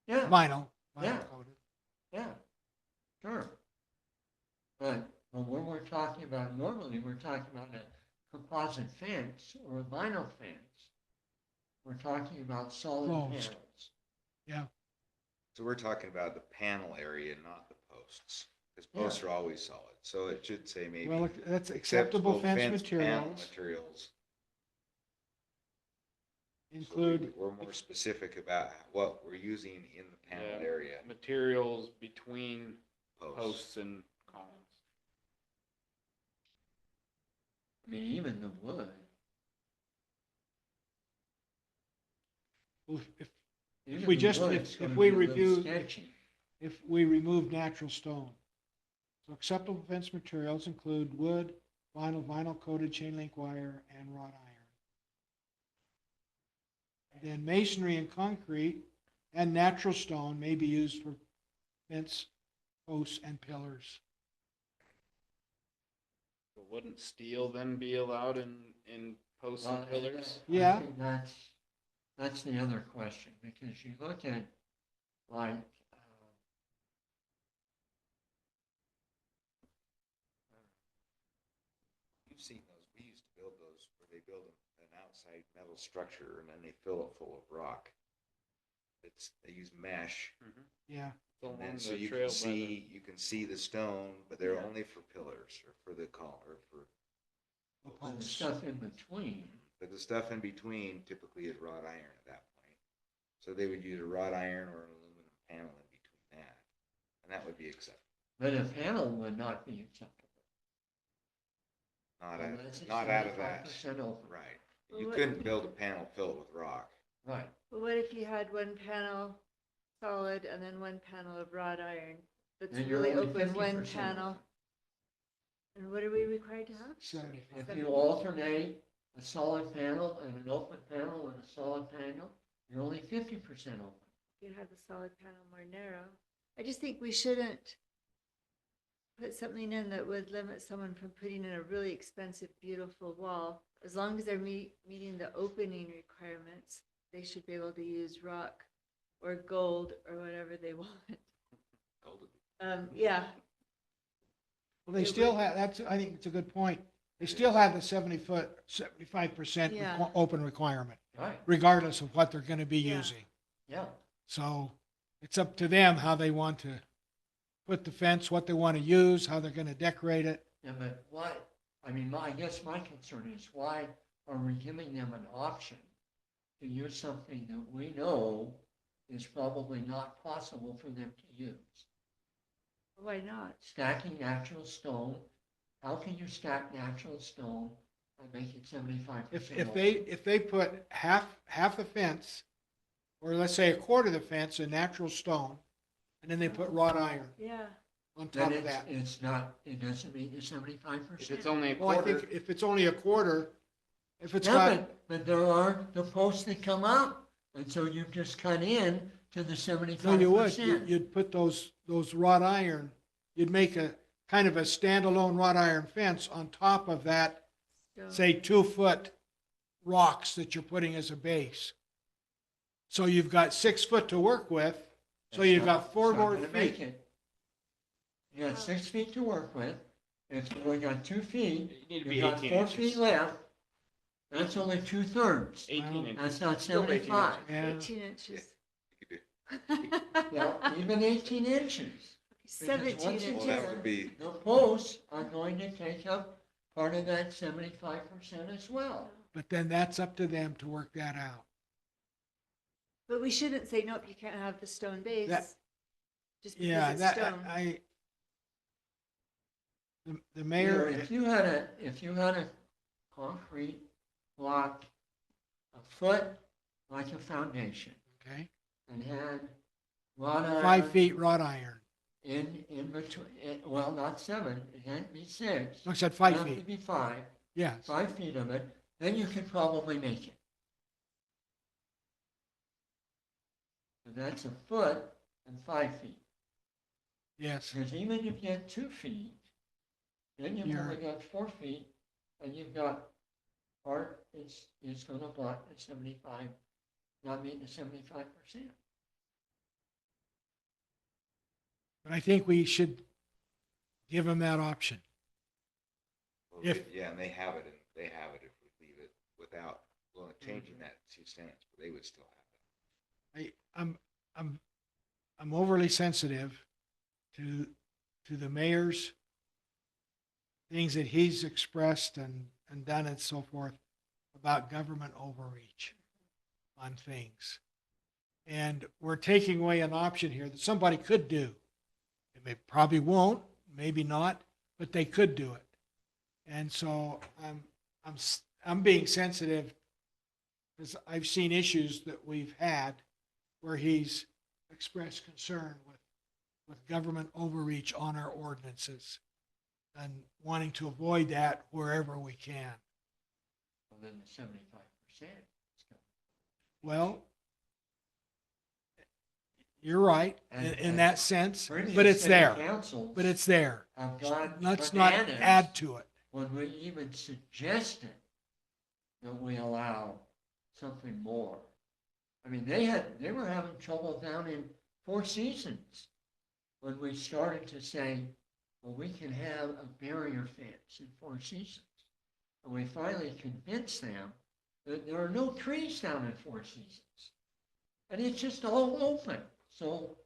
Yeah, vinyl Yeah. coated. yeah, sure. But when we're talking about, normally we're talking about a composite fence or a vinyl fence. We're talking about solid Closed. panels. Yeah, So we're talking about the panel area, not the posts, because Yeah. posts are always solid. So it should say maybe well, that's acceptable fence panel materials materials. So include, we're more specific about what we're using in the panel Yeah. area. Materials between Posts. posts and columns. I mean, even the wood. Even we the just- wood's if gonna we be a little review- sketchy. if we remove natural stone. So acceptable fence materials include wood, vinyl coated chain link wire, and wrought iron. Then masonry and concrete and natural stone may be used for fence posts and pillars. But wouldn't steel then be allowed in posts Well, and pillars? I Yeah. think that's the other question, because you look at like seen those, we used to build those where they build an outside metal structure and then they fill it full of rock. They use mesh. Yeah, Along And so the you trail can by the- see, you can see the stone, but they're Yeah. only for pillars or for the call or for, And the stuff in between, but the stuff in between typically is wrought iron at that point. So they would use a wrought iron or an aluminum panel in between that, and that would be acceptable. but a panel would not be acceptable. Not Unless it's out of that. 75% open. Right. Well, You what- couldn't build a panel filled with rock. Right. But what if you had one panel solid and then one panel of wrought iron? That's Then you're really only open, one 50% panel. open. And what are we required to have? 75. If you alternate a solid panel and an open panel and a solid panel, you're only 50% open. You have the solid panel more narrow. I just think we shouldn't put something in that would limit someone from putting in a really expensive, beautiful wall. As long as they're meeting the opening requirements, they should be able to use rock or gold or whatever they want. Yeah, Well, they It still would- have, that's, I think it's a good point. They still have the 75% Yeah. open requirement, Right. regardless of what they're gonna be Yeah. using. Yeah. So it's up to them how they want to put the fence, what they want to use, how they're gonna decorate it. Yeah, but why, I mean, I guess my concern is why are we giving them an option to use something that we know is probably not possible for them to use? why not? Stacking natural stone, how can you stack natural stone and make it 75%? If they put half the fence, or let's say a quarter of the fence in natural stone, and then they put wrought iron Yeah, on Then top of that. it's not, it doesn't meet the 75%. If it's only a Well, I quarter, think if it's only a quarter, if it's Yeah, got, but there are the posts that come up, and so you just cut in to the 75%. no, you would, you'd put those wrought iron, you'd make a kind of a standalone wrought iron fence on top of that, so, say, 2-foot rocks that you're putting as a base. So you've got 6 foot to work with, so It's you've not- got 4 it's not more gonna make feet. it. You got 6 feet to work with, if you only got 2 feet, you need to you've be got 18 4 feet inches. left, that's only 2/3. 18 inches. That's not Still 18 75. Yeah, 18 inches. You could do, Yeah, even 18 inches. 17 once you well, that inches. would be, The posts are going to take up part of that 75% as well. but then that's up to them to work that out. But we shouldn't say, nope, you can't have the stone base. That- Just Yeah, because it's that, stone. the mayor, If you had a concrete block a foot like a foundation okay, and had wrought 5 iron feet wrought iron, in between, well, not 7, it can't be 6. like I said, It 5 has to feet, be 5, yes. 5 feet of it, then you could probably make it. And that's a foot and 5 feet. Yes, Because even if you get 2 feet, then you've You're- only got 4 feet, and you've got part is gonna block the 75, not meeting the 75%. but I think we should give them that option. well, If- yeah, and they have it if we leave it without, well, changing that 2 cents, but they would still have it. I'm overly sensitive to the mayor's things that he's expressed and done and so forth about government overreach on things. And we're taking away an option here that somebody could do. They probably won't, maybe not, but they could do it. And so I'm being sensitive because I've seen issues that we've had where he's expressed concern with government overreach on our ordinances and wanting to avoid that wherever we can. Well, then the 75%. Well, you're right in that sense, but it's there, but it's there. Have gone Let's not bananas add to it. when we even suggested that we allow something more. I mean, they were having trouble down in Four Seasons when we started to say, well, we can have a barrier fence in Four Seasons. And we finally convinced them that there are no trees down in Four Seasons. And it's just all open. So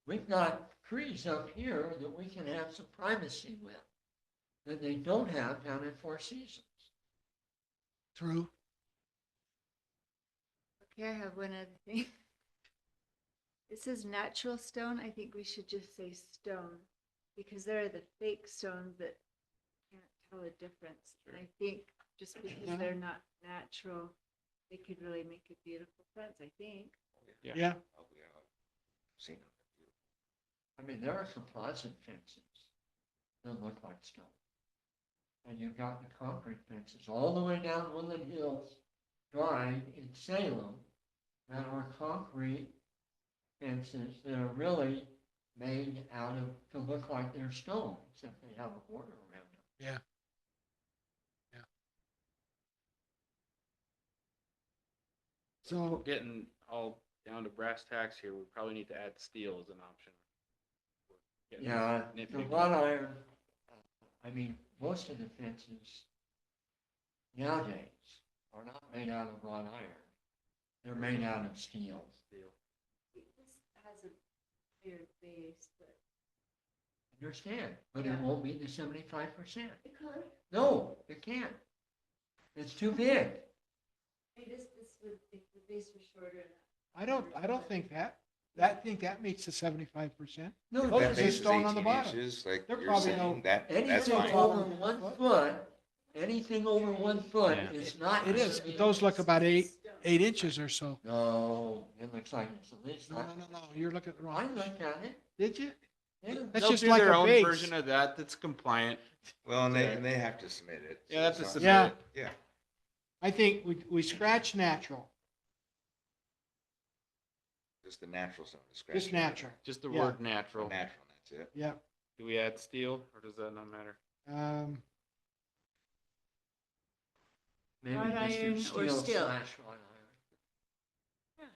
we've got trees up here that we can have some privacy with that they don't have down in Four Seasons. True. Okay, I have one other thing. It says natural stone. I think we should just say stone because there are the fake stones that can't tell a difference. And I think just because they're not natural, they could really make a beautiful fence, I think. Yeah. Oh, yeah. I've seen them. I mean, there are composite fences that look like stone. And you've got the concrete fences all the way down Woodland Hills Drive in Salem that are concrete fences that are really made out of, to look like they're stone, except they have a border around them. Yeah. So, Getting all down to brass tacks here, we probably need to add steel as an option. Getting Yeah, the nitpicky. wrought iron, I mean, most of the fences nowadays are not made out of wrought iron. They're made out of steel. Steel. This has a weird base, but Understand, but Yeah. it won't be the 75%. it could. No, it can't. It's too big. This would, if the base was shorter. I don't think that. Think that meets the 75%. No, Those That are just base is stone on the 18 bottom. inches, like They're you're probably saying, no- that's anything fine. over 1 foot, anything over 1 foot Yeah. is not. It is, gonna be- those look about 8 inches or so. No, it looks like it's at least. No, you're looking at the I wrong. looked at it. Did you? Yeah. That's They'll just do like their a own base. version of that that's compliant. Well, and they have to submit it. Yeah, so that's a it's not- submit. Yeah. it. Yeah, I think we scratch natural, just the natural zone. the scratch just area. natural. Just the Yeah. word natural. Natural, that's it. Yeah. Do we add steel or does that not matter? Maybe Wrought just do iron or steel steel. slash wrought iron.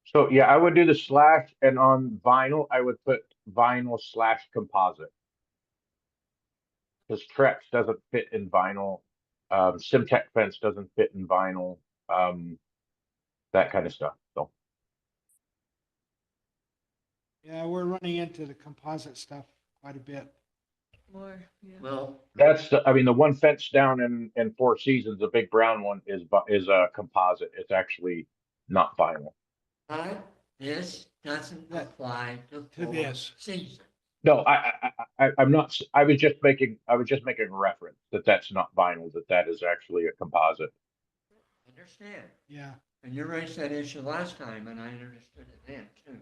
So yeah, I would do the slash, and on vinyl, I would put vinyl/composite. Because Trex doesn't fit in vinyl, Simtech fence doesn't fit in vinyl, that kind of stuff, so. Yeah, we're running into the composite stuff quite a bit. More, yeah. Well, That's I mean, the one fence down in Four Seasons, the big brown one is a composite. It's actually not vinyl. but this doesn't That- apply to to Four this. Seasons. No, I'm not, I was just making a reference that that's not vinyl, that is actually a composite. Understand? Yeah. And you raised that issue last time, and I understood it then too.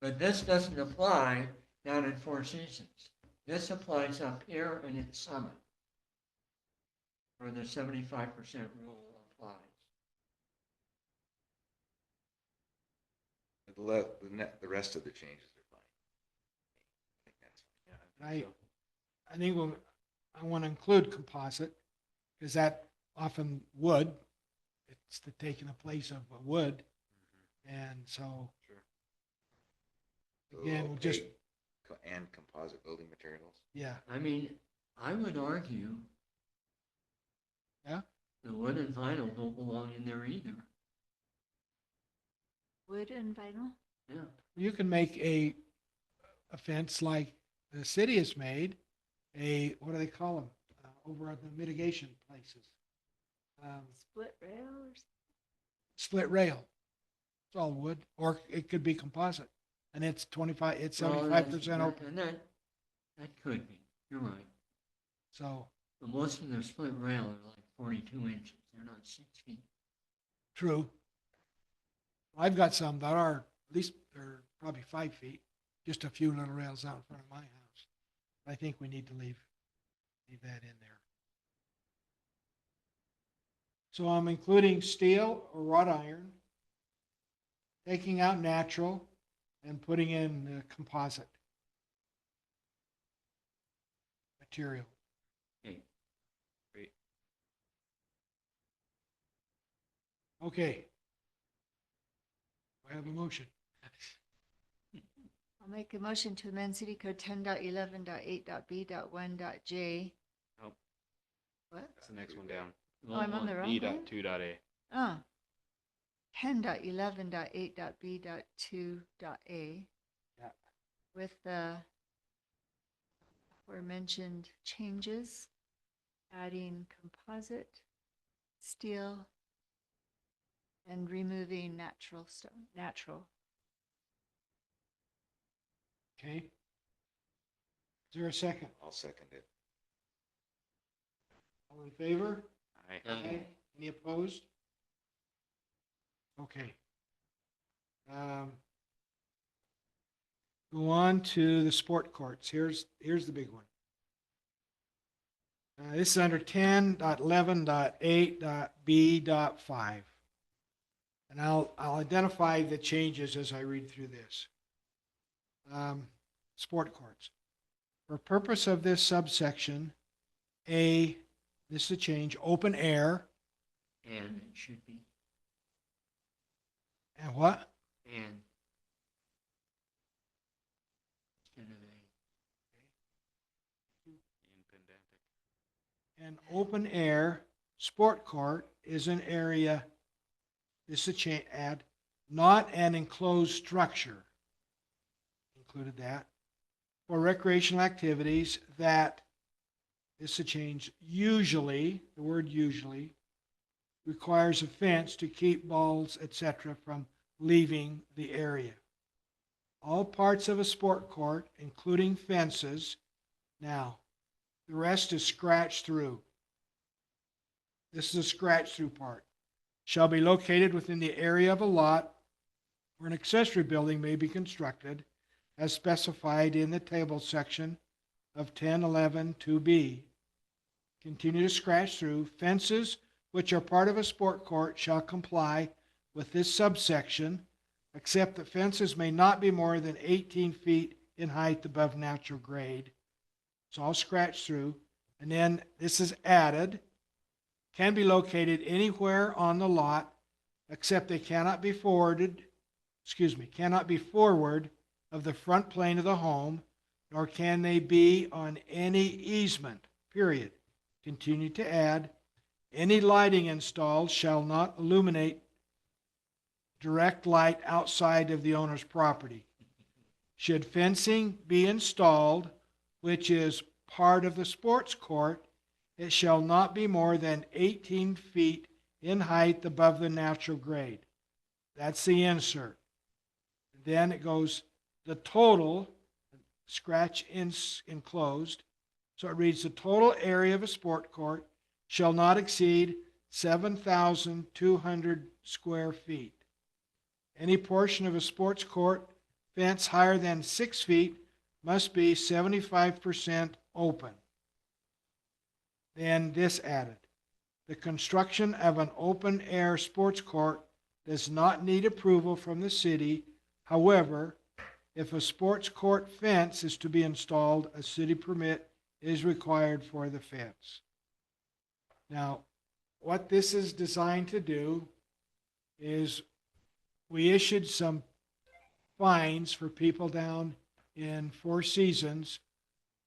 But this doesn't apply down in Four Seasons. This applies up here and in Summit, where the 75% rule applies. The rest of the changes are fine. I think that's fine. I think I want to include composite because that often wood, it's the taking the place of a wood. And so, So, again, we'll just, And composite building materials. yeah, I mean, I would argue. Yeah? The wood and vinyl don't belong in there either. Wood and vinyl? Yeah. you can make a fence like the city has made, what do they call them? Over at the mitigation places. Split rail or something? Split rail. It's all wood, or it could be composite. And it's 75% open. And that could be, you're right. So, But most of their split rail are like 42 inches. They're not 6 feet. true. I've got some that are, at least they're probably 5 feet, just a few little rails out in front of my house. I think we need to leave that in there. So I'm including steel or wrought iron, taking out natural, and putting in composite material. Okay. Great. Okay. I have a motion. I'll make a motion to amend City Code 10.11.8.B.1.J. Nope. What? That's the next one down. Oh, I'm on the wrong B one? dot two dot A. Oh. 10.11.8.b.2.a. Yeah. With the aforementioned changes, adding composite, steel, and removing natural stone, natural. Okay. Is there a second? I'll second it. All in favor? Aye. Any opposed? Okay. Go on to the sport courts. Here's the big one. This is under 10.11.8.b.5. And I'll identify the changes as I read through this. Sport courts. For purpose of this subsection, this is a change, open air, And it should be, and what? and. Instead of In pedantic. An open air sport court is an area, this is a add, not an enclosed structure. Included that. For recreational activities that, this is a change, usually, the word usually, requires a fence to keep balls, etc., from leaving the area. All parts of a sport court, including fences, now, the rest is scratched through. This is a scratch through part. Shall be located within the area of a lot where an accessory building may be constructed as specified in the table section of 10.11.2b. Continue to scratch through. Fences which are part of a sport court shall comply with this subsection, except that fences may not be more than 18 feet in height above natural grade. So I'll scratch through. And then this is added. Can be located anywhere on the lot, except they cannot be forward of the front plane of the home, nor can they be on any easement, period. Continue to add. Any lighting installed shall not illuminate direct light outside of the owner's property. Should fencing be installed, which is part of the sports court, it shall not be more than 18 feet in height above the natural grade. That's the insert. Then it goes, the total, scratch enclosed, so it reads, the total area of a sport court shall not exceed 7,200 square feet. Any portion of a sports court fence higher than 6 feet must be 75% open. Then this added. The construction of an open-air sports court does not need approval from the city. However, if a sports court fence is to be installed, a city permit is required for the fence. Now, what this is designed to do is we issued some fines for people down in Four Seasons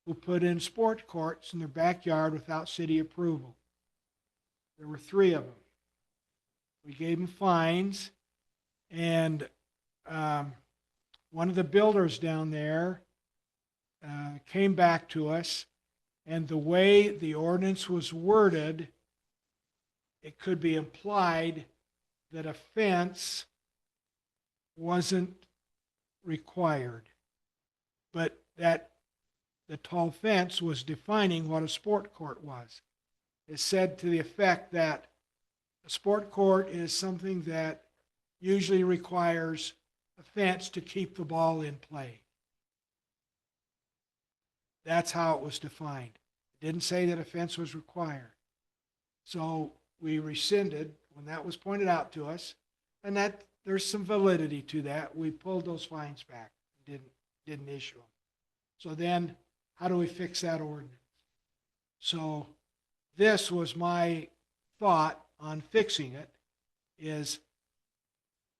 who put in sport courts in their backyard without city approval. There were 3 of them. We gave them fines, and one of the builders down there came back to us, and the way the ordinance was worded, it could be implied that a fence wasn't required, but that the tall fence was defining what a sport court was. It said to the effect that a sport court is something that usually requires a fence to keep the ball in play. That's how it was defined. It didn't say that a fence was required. So we rescinded when that was pointed out to us, and that there's some validity to that. We pulled those fines back, didn't issue them. So then, how do we fix that ordinance? So this was my thought on fixing it, is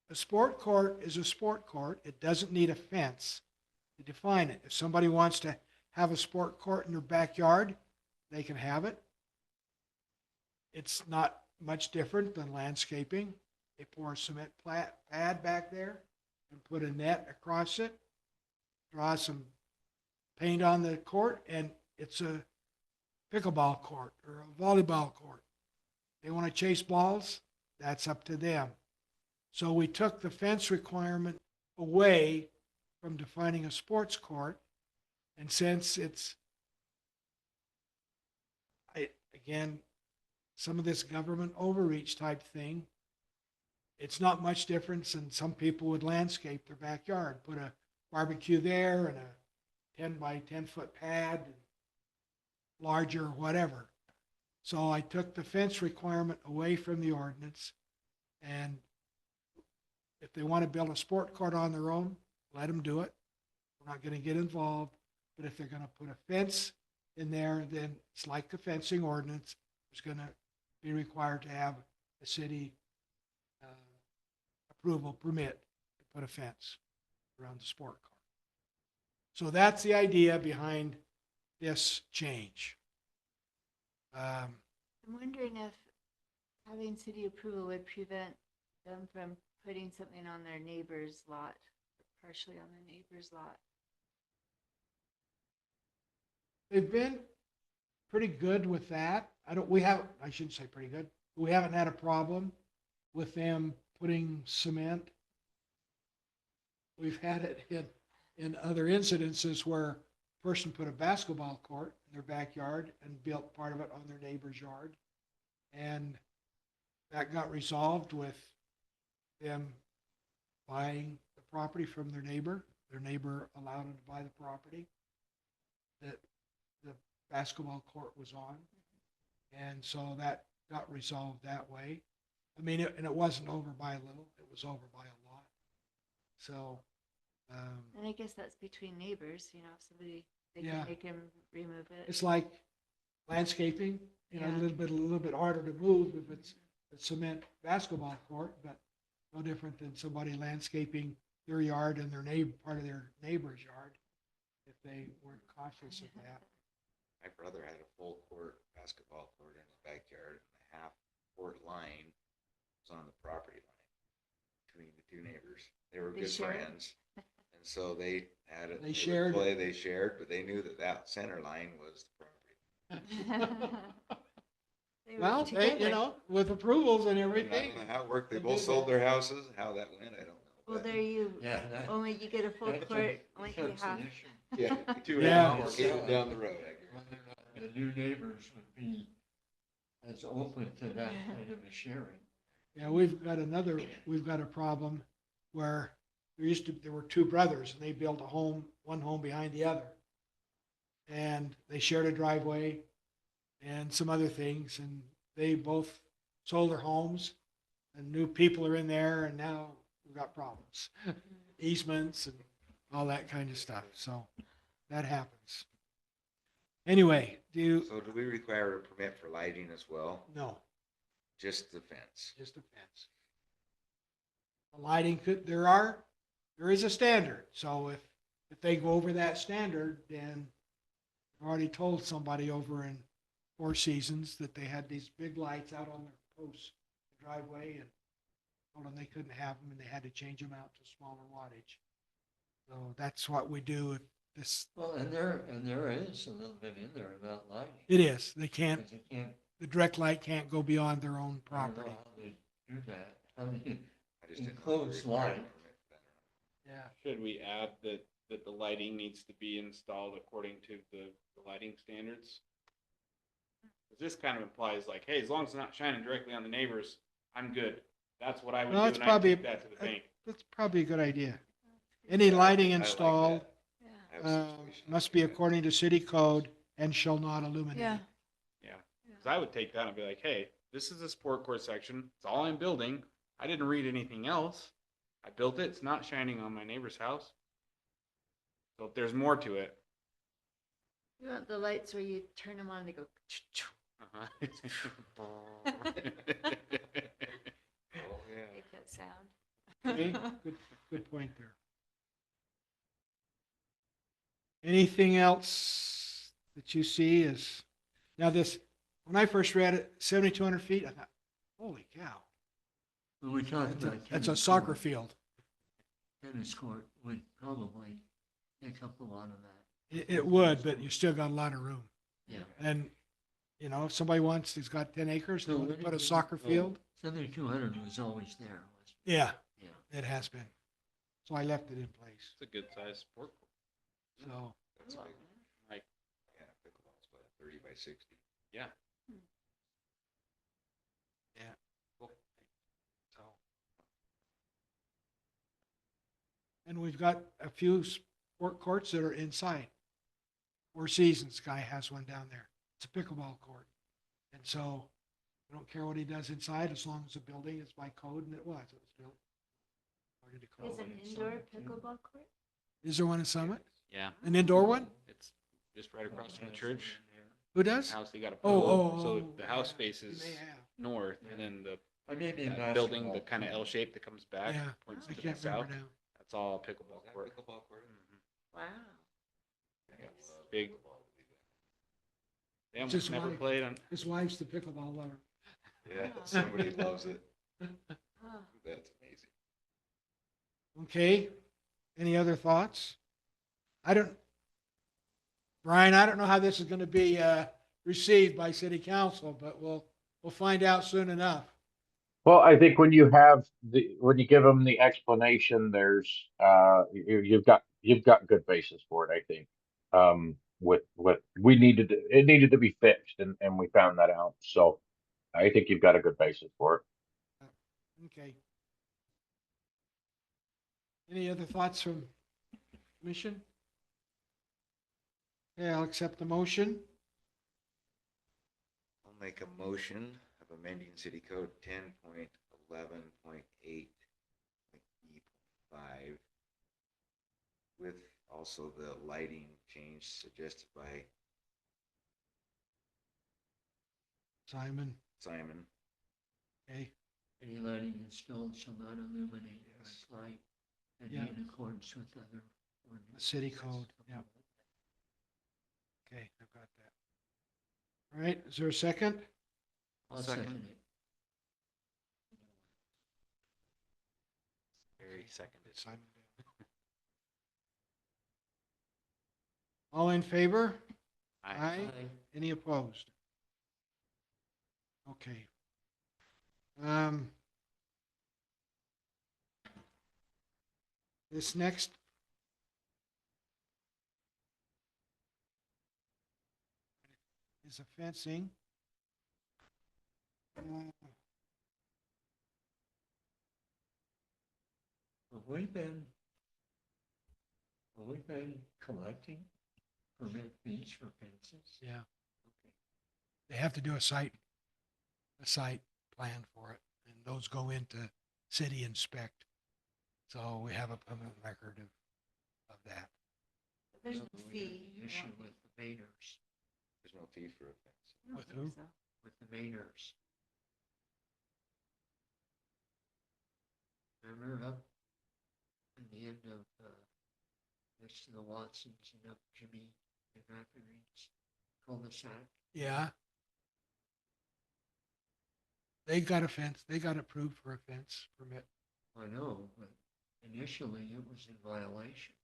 a sport court is a sport court. It doesn't need a fence to define it. If somebody wants to have a sport court in their backyard, they can have it. it's not much different than landscaping. They pour a cement pad back there and put a net across it, draw some paint on the court, and it's a pickleball court or a volleyball court. They want to chase balls, that's up to them. So we took the fence requirement away from defining a sports court. And since it's, again, some of this government overreach type thing, it's not much difference, and some people would landscape their backyard, put a barbecue there and a 10 by 10 foot pad, larger, whatever. So I took the fence requirement away from the ordinance, and if they want to build a sport court on their own, let them do it. We're not going to get involved. But if they're going to put a fence in there, then it's like the fencing ordinance. It's going to be required to have a city approval permit to put a fence around the sport court. So that's the idea behind this change. I'm wondering if having city approval would prevent them from putting something on their neighbor's lot, partially on their neighbor's lot. They've been pretty good with that. I shouldn't say pretty good. We haven't had a problem with them putting cement. We've had it in other incidences where a person put a basketball court in their backyard and built part of it on their neighbor's yard. And that got resolved with them buying the property from their neighbor. Their neighbor allowed them to buy the property that the basketball court was on. And so that got resolved that way. I mean, and it wasn't over by a little, it was over by a lot. So, And I guess that's between neighbors, you know, if somebody, they Yeah. can make him remove it. it's like landscaping, you know, Yeah. a little bit harder to move if it's a cement basketball court, but no different than somebody landscaping their yard and their part of their neighbor's yard, if they weren't cautious of that. My brother had a full court basketball court in his backyard, and the half court line was on the property line between the two neighbors. They were They good shared? friends. And so they had it. They shared? They shared, but they knew that center line was the property. They work Well, you together. know, with approvals and I everything. don't know how it worked. They They both did sold that. their houses. How that went, I don't know. Well, But, there you, Yeah, that- only you get a full that's a- court, only you that's an have. issue. yeah, two Yeah. hours down the road, I guess. Whether or not the new neighbors would be as open to that kind of a sharing. Yeah, we've got a problem where there were two brothers and they built one home behind the other. And they shared a driveway and some other things, and they both sold their homes and new people are in there, and now we've got problems. Easements and all that kind of stuff. So that happens. Anyway, So do we require a permit for lighting as well? no, Just the fence? just a fence. The lighting there is a standard. So if they go over that standard, then I've already told somebody over in Four Seasons that they had these big lights out on their posts, driveway, and told them they couldn't have them and they had to change them out to smaller wattage. So that's what we do if this, Well, and there is a little bit in there about lighting. it is, they can't, Because you can't, the direct light can't go beyond their own I don't know property. how they do that. How do you I just didn't know if we enclose required a light? permit for that or not. Yeah. Should we add that the lighting needs to be installed according to the lighting standards? 'Cause this kind of implies like, hey, as long as it's not shining directly on the neighbors, I'm good. That's what I would Well, do, it's and I'd probably- take that to the bank. That's probably a good idea. Any lighting I like installed that. Yeah. I have a situation must like be that. according to city code and shall not illuminate. Yeah. Yeah. Cause I would take that and be like, hey, this is a sport court section. It's all I'm building. I didn't read anything else. I built it. It's not shining on my neighbor's house. So if there's more to it. You want the lights where you turn them on and they go. Oh, yeah. Make that sound. Okay, good point there. Anything else that you see is, now this, when I first read it, 7,200 feet, I thought, holy cow. When we talk That's a- about That's a tennis soccer court, field. tennis court would probably take up a lot of that. It would, but you still got a lot of room. Yeah. And, you know, if somebody wants, he's got 10 acres, they So want to what put a did we- soccer oh, field. 7,200 was always there, wasn't Yeah, it? Yeah. it has been. So I left it in place. It's a good sized sport court. So, That's big. Like, Yeah, pickleball's about 30 by 60. yeah. yeah. So. And we've got a few sport courts that are inside. Four Seasons guy has one down there. It's a pickleball court. And so I don't care what he does inside as long as the building is by code, and it was built. according to Is code. an indoor pickleball court? Is there one in Summit? Yeah. An indoor one? It's just right across from the church. Who does? House, they got a Oh, pool. oh, So oh, the house yeah, faces they have. north, and then the I may be in that building, the basketball, kind of too. L shape that comes back, Yeah, points I to the can't south. remember now. That's all Is pickleball that court. pickleball court? Wow. I love Big. pickleball, believe it. They almost Just never like- played on. His wife's the pickleball lover. Yeah, somebody loves it. Oh. That's amazing. Okay, any other thoughts? Brian, I don't know how this is going to be received by city council, but we'll find out soon enough. Well, I think when you when you give them the explanation, there's, you've got good basis for it, I think. With it needed to be fixed and we found that out. So I think you've got a good basis for it. Okay. Any other thoughts from commission? Okay, I'll accept the motion. I'll make a motion of amending city code 10.11.8.e5 with also the lighting change suggested by Simon, Simon. okay, Any lighting installed shall not illuminate a light and be Yeah. in accordance with other the ordinances. city code, yeah, okay, I've got that. All right, is there a second? I'll second it. Very seconded. Simon. All in favor? Aye. Aye. Any opposed? Okay. This next. Is a fencing. Have we been collecting permit fees for fences? Yeah, Okay. they have to do a site plan for it, and those go into city inspect. So we have a permanent record of that. There's So no we fee. have the issue with the Mainers, There's no fee for offense. I don't With think who? so. with the Mainers. Remember up in the end of, next to the Watsons and up Jimmy and Rafferty's cul-de-sac? Yeah. They got a fence, they got approved for a fence permit. I know, but initially it was in violation.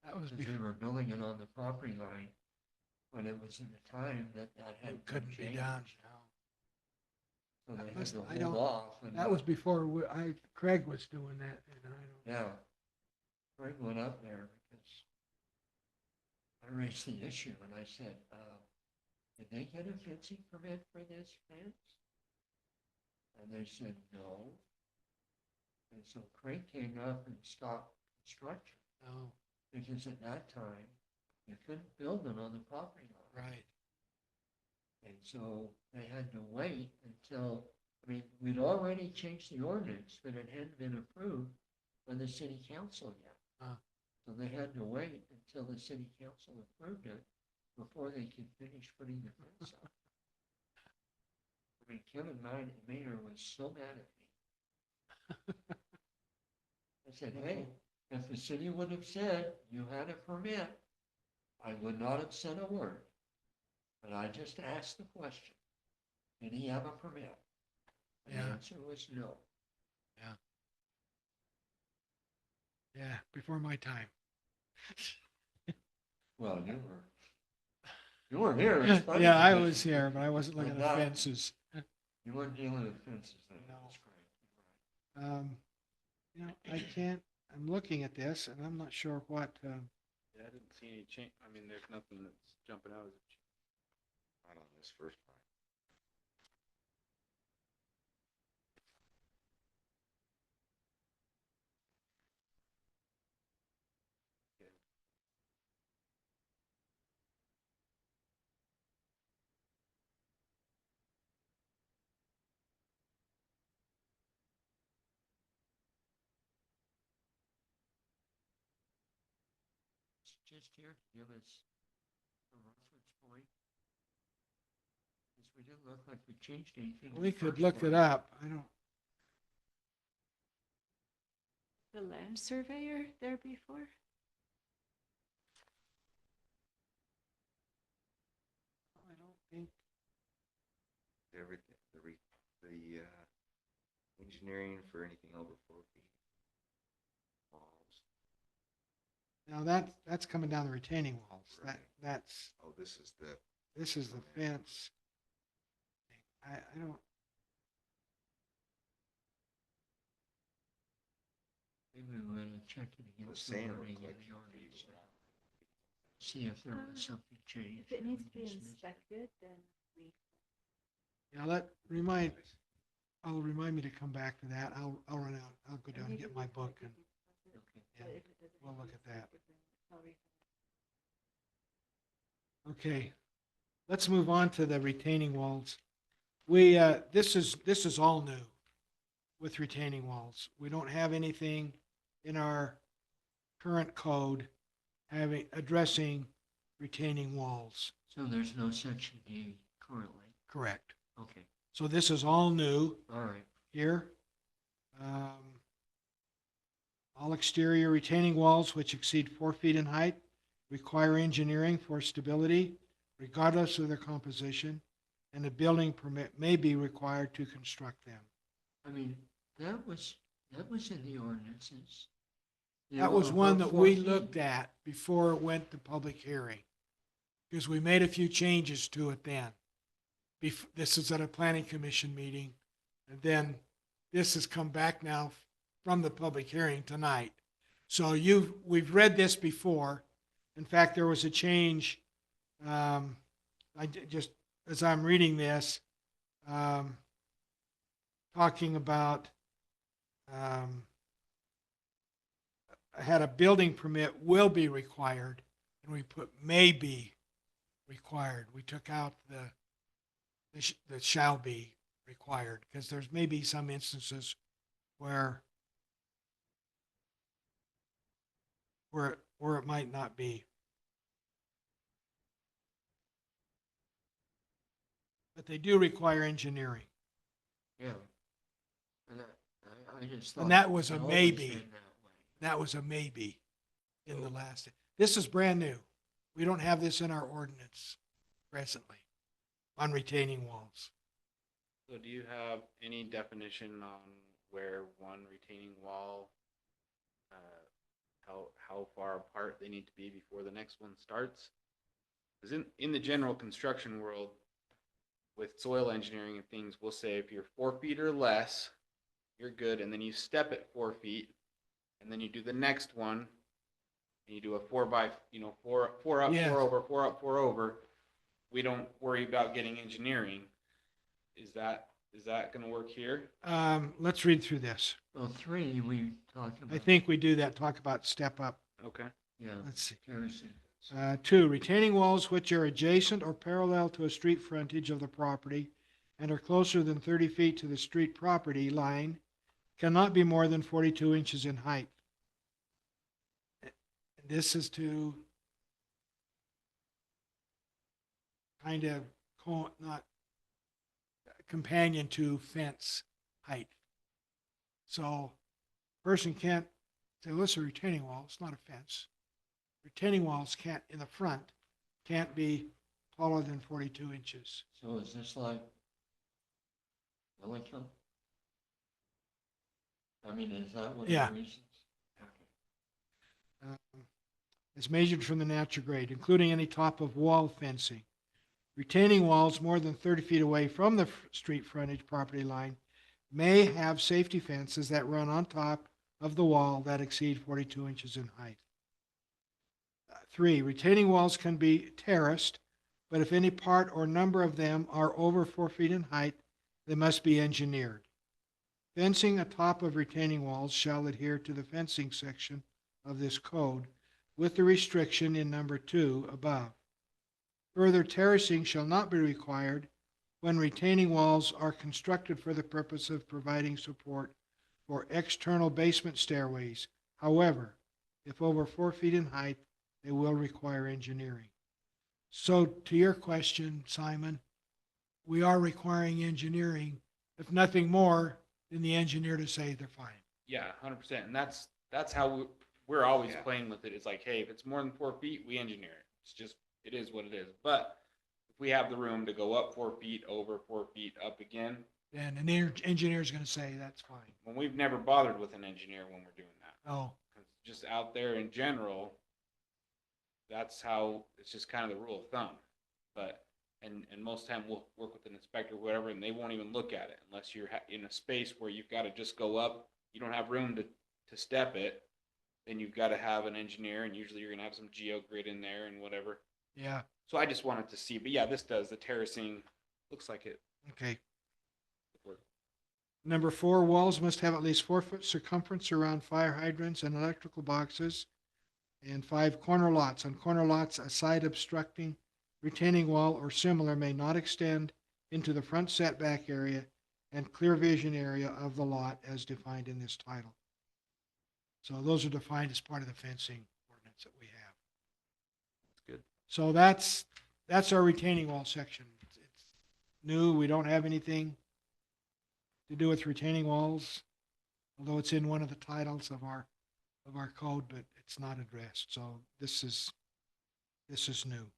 That was Because they before, were building it on the property line when it was in the time that had. it couldn't be done. So they had must- to I hold don't- off. And That was before Craig was doing that, and I don't. Yeah. Craig went up there because I raised the issue and I said, did they get a fencing permit for this fence? And they said, no. And so Craig came up and stopped construction No, because at that time, you couldn't build it on the property line. right. And so they had to wait until, I mean, we'd already changed the ordinance, but it hadn't been approved by the city council yet. Ah. So they had to wait until the city council approved it before they could finish putting the fence up. I mean, Kevin Maynard was so mad at me. I said, hey, if the city would have said you had a permit, I would not have said a word. But I just asked the question, did he have a permit? And the Yeah. answer was no. Yeah, before my time. Well, you weren't here. It's funny Yeah, I because was here, but I wasn't looking But at not- fences. You weren't dealing with fences then. No. That's correct. You know, I can't, I'm looking at this and I'm not sure what, Yeah, I didn't see any change. I mean, there's nothing that's jumping out as a change. Not on this first one. It's just here to give us a reference point. Because we didn't look like we changed anything. in we the could first look it one. up. I don't, The land surveyor there before? I don't think, Everything, the engineering for anything over 4 feet. Walls. now that's coming down the retaining walls. Right. That's, Oh, this is the, this is the fence. I don't, Maybe we want to check it the against the sand wording looks in like. the ordinance. See if there was something changed. If it needs to be Just missed it. inspected, then we. yeah, I'll remind me to come back to that. I'll run out, I'll go down and get my book and Okay. yeah, we'll look at that. Okay, let's move on to the retaining walls. We, this is all new with retaining walls. We don't have anything in our current code addressing retaining walls. So there's no section D currently. Correct. Okay. So this is all new All right. here. All exterior retaining walls which exceed 4 feet in height require engineering for stability regardless of their composition, and a building permit may be required to construct them. I mean, that was in the ordinances. That was one that we looked at before it went to public hearing, because we made a few changes to it then. This is at a planning commission meeting, and then this has come back now from the public hearing tonight. So we've read this before. In fact, there was a change, just as I'm reading this, talking about, had a building permit will be required, and we put may be required. We took out the shall be required, because there's maybe some instances where it might not be. But they do require engineering. Yeah. And I just thought. And that was it a always maybe. been that way. That was a maybe in the last. This is brand new. We don't have this in our ordinance presently on retaining walls. So do you have any definition on where one retaining wall, how far apart they need to be before the next one starts? Because in the general construction world, with soil engineering and things, we'll say if you're 4 feet or less, you're good, and then you step at 4 feet, and then you do the next one, and you do a 4 up, Yeah. 4 over, 4 up, 4 over. We don't worry about getting engineering. Is that going to work here? Let's read through this. Well, 3, we talked about. I think we do that, talk about step up. Okay. Yeah. Let's see. Harrison. 2, retaining walls which are adjacent or parallel to a street frontage of the property and are closer than 30 feet to the street property line cannot be more than 42 inches in height. This is to kind of not companion to fence height. So person can't say, well, it's a retaining wall, it's not a fence. Retaining walls can't, in the front, can't be taller than 42 inches. So is this like Wellington? I mean, is that what Yeah. the reasons? Okay. Is measured from the natural grade, including any top of wall fencing. Retaining walls more than 30 feet away from the street frontage property line may have safety fences that run on top of the wall that exceed 42 inches in height. 3, retaining walls can be terraced, but if any part or number of them are over 4 feet in height, they must be engineered. Fencing atop of retaining walls shall adhere to the fencing section of this code with the restriction in number 2 above. Further, terracing shall not be required when retaining walls are constructed for the purpose of providing support for external basement stairways. However, if over 4 feet in height, they will require engineering. So to your question, Simon, we are requiring engineering, if nothing more than the engineer to say they're fine. Yeah, 100%. And that's how we're always Yeah. playing with it. It's like, hey, if it's more than 4 feet, we engineer it. It's just, it is what it is. But if we have the room to go up 4 feet, over 4 feet, up again, And an engineer is going to say that's fine. well, we've never bothered with an engineer when we're doing that. Oh, 'Cause just out there in general, that's how, it's just kind of the rule of thumb. But, and most time we'll work with an inspector, whatever, and they won't even look at it unless you're in a space where you've got to just go up. You don't have room to step it. Then you've got to have an engineer, and usually you're going to have some geogrid in there and whatever. yeah, So I just wanted to see, but yeah, this does, the terracing, looks like it okay. would work. Number 4, walls must have at least 4-foot circumference around fire hydrants and electrical boxes. And 5, corner lots. On corner lots, a side obstructing retaining wall or similar may not extend into the front setback area and clear vision area of the lot as defined in this title. So those are defined as part of the fencing ordinance that we have. That's good. So that's our retaining wall section. It's new. We don't have anything to do with retaining walls, although it's in one of the titles of our code, but it's not addressed. So this is new.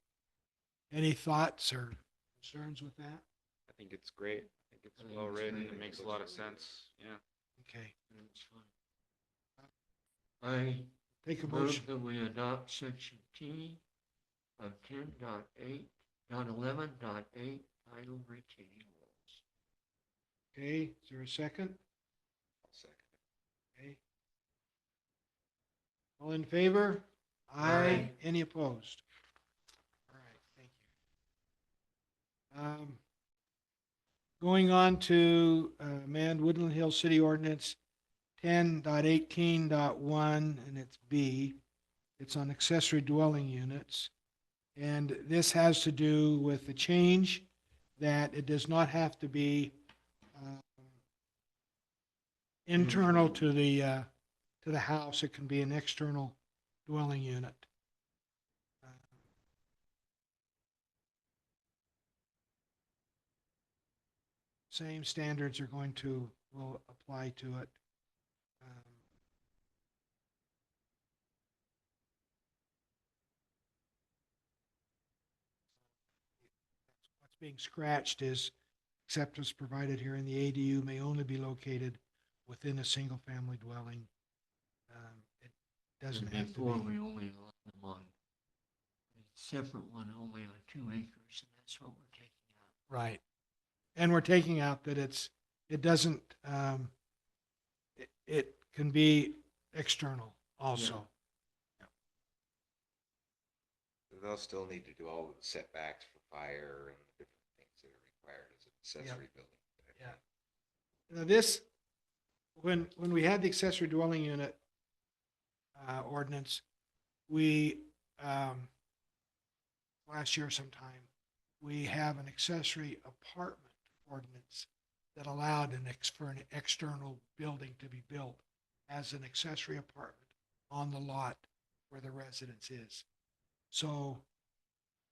Any thoughts or concerns with that? I think it's great. I think it's I think well it's written. great. It makes a lot of sense. Yeah. Okay, That's fine. I take a motion. move that we adopt section T of 10.8.11.8 titled retaining walls. Okay, is there a second? I'll second it. Okay. All in favor? Aye. Any opposed? All right, thank you. Going on to amend Woodland Hills City Ordinance 10.18.1, and it's B. It's on accessory dwelling units. And this has to do with the change that it does not have to be internal to the house. It can be an external dwelling unit. Same standards are will apply to it. What's being scratched is except as provided here in the ADU may only be located within a single-family dwelling. It doesn't And have to before be. we only allowed them on a separate one, only on 2 acres, and that's what we're taking out. Right. And we're taking out that it doesn't, it can be external also. They'll still need to do all of the setbacks for fire and the different things that are required as an accessory building. Yeah. Now this, when we had the accessory dwelling unit ordinance, we, last year sometime, we have an accessory apartment ordinance that allowed for an external building to be built as an accessory apartment on the lot where the residence is. So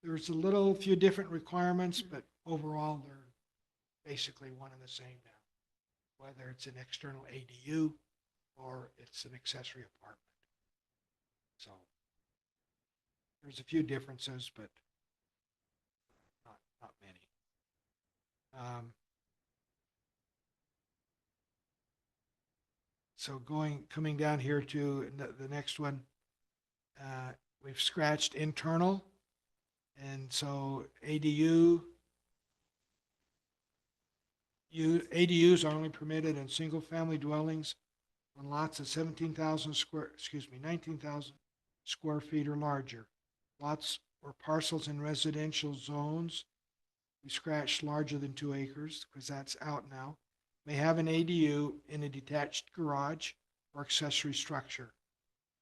there's a few different requirements, but overall they're basically one and the same now, whether it's an external ADU or it's an accessory apartment. So there's a few differences, but Um, So coming down here to the next one, we've scratched internal. And so ADUs are only permitted in single-family dwellings on lots of 19,000 square feet or larger. Lots or parcels in residential zones, we scratched larger than 2 acres because that's out now, may have an ADU in a detached garage or accessory structure.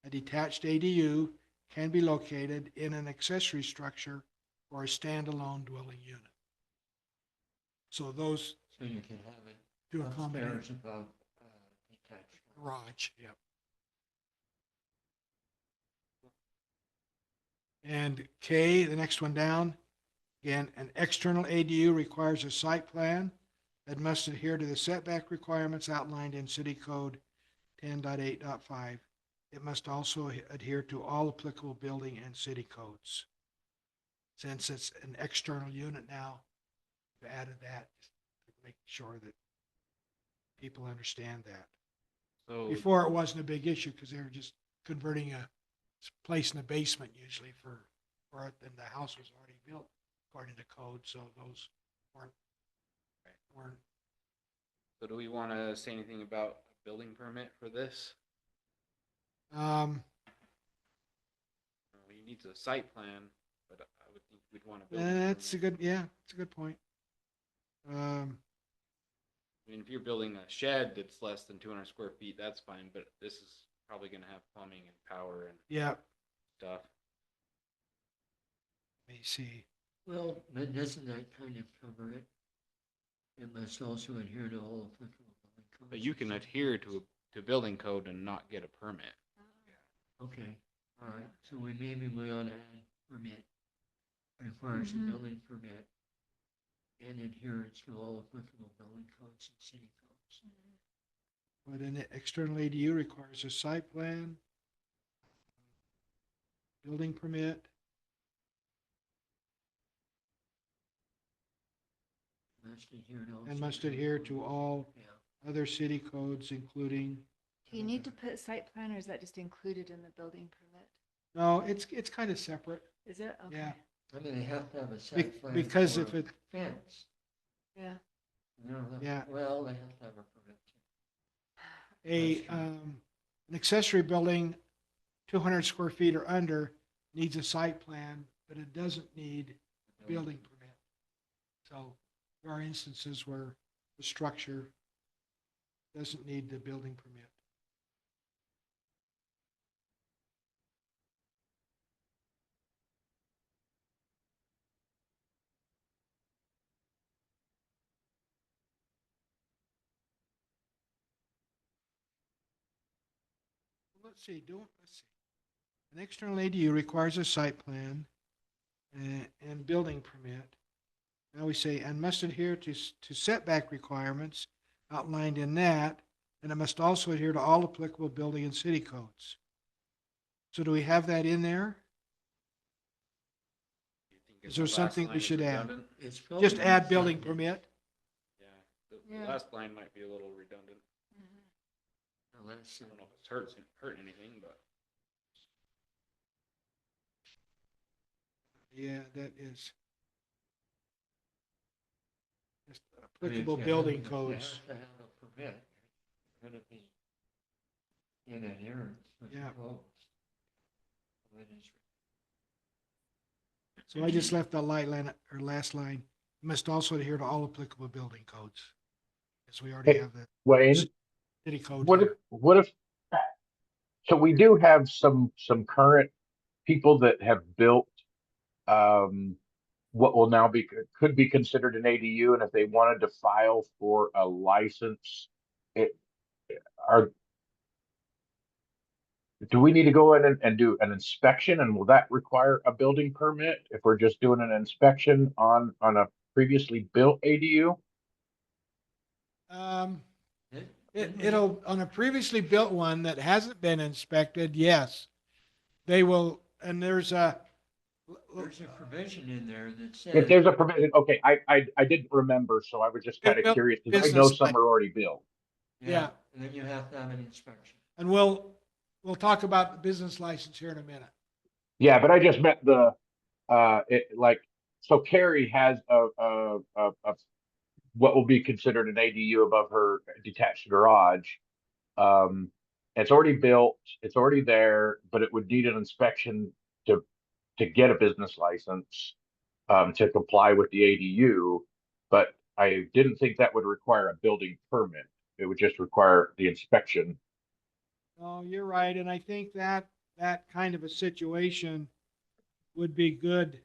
A detached ADU can be located in an accessory structure or a standalone dwelling unit. So those So you can have it do upstairs accommodate above, detached. garage, yep. And K, the next one down, again, an external ADU requires a site plan that must adhere to the setback requirements outlined in City Code 10.8.5. It must also adhere to all applicable building and city codes. Since it's an external unit now, we added that to make sure that people understand that. So Before, it wasn't a big issue because they were just converting a place in the basement usually for it, and the house was already built according to code, so those weren't. So do we want to say anything about a building permit for this? Um, Well, he needs a site plan, but I would think we'd want a building that's a permit. good, yeah, it's a good point. I mean, if you're building a shed that's less than 200 square feet, that's fine, but this is probably gonna have plumbing and power and Yeah, stuff. let me see. Well, but doesn't that kind of cover it? It must also adhere to all applicable building codes. But you can adhere to building code and not get a permit. Okay, all right, so we ought to add permit. Requires a Mhm. building permit and adherence to all applicable building codes and city codes. But an external ADU requires a site plan, building permit, Must adhere to all. and must city adhere codes. to all Yeah, other city codes, including. Do you need to put site plan or is that just included in the building permit? No, it's kind of separate. Is it? Okay. Yeah. I mean, they have to have a Be- site plan. Because for if it, Fence. Yeah. No, Yeah. well, they have to have a permit. an accessory building 200 square feet or under needs a site plan, but it doesn't need a building permit. So there are instances where the structure doesn't need the building permit. Let's see. An external ADU requires a site plan and building permit. Now we say, and must adhere to setback requirements outlined in that, and it must also adhere to all applicable building and city codes. So do we have that in there? Do you think Is there the last something line we is should add? redundant? It's Just probably add building something- permit? Yeah, the Yeah. last line might be a little redundant. Unless, I don't know if it's hurt anything, but Yeah, that is. Just I mean, if applicable you building have- codes. If you have to have a permit, you're gonna be in adherence with the Yeah. codes. So it is- So I just left that last line, must also adhere to all applicable building codes. Because we already Hey, have the Wayne, city code what if, here. so we do have some current people that have built, what will now could be considered an ADU, and if they wanted to file for a license, it, do we need to go in and do an inspection, and will that require a building permit if we're just doing an inspection on a previously built ADU? It'll, on a previously built one that hasn't been inspected, yes. They will, and there's a There's a provision in there that If says, there's a provision, okay, I didn't remember, so I was just kind of Built curious, because I know business, some are already built. yeah. and then you have to have an inspection. and we'll talk about the business license here in a minute. Yeah, but I just meant so Carrie has what will be considered an ADU above her detached garage. Um, it's already built, it's already there, but it would need an inspection to, to get a business license, to comply with the ADU. But I didn't think that would require a building permit. It would just require the inspection. Oh, you're right, and I think that kind of a situation would be good.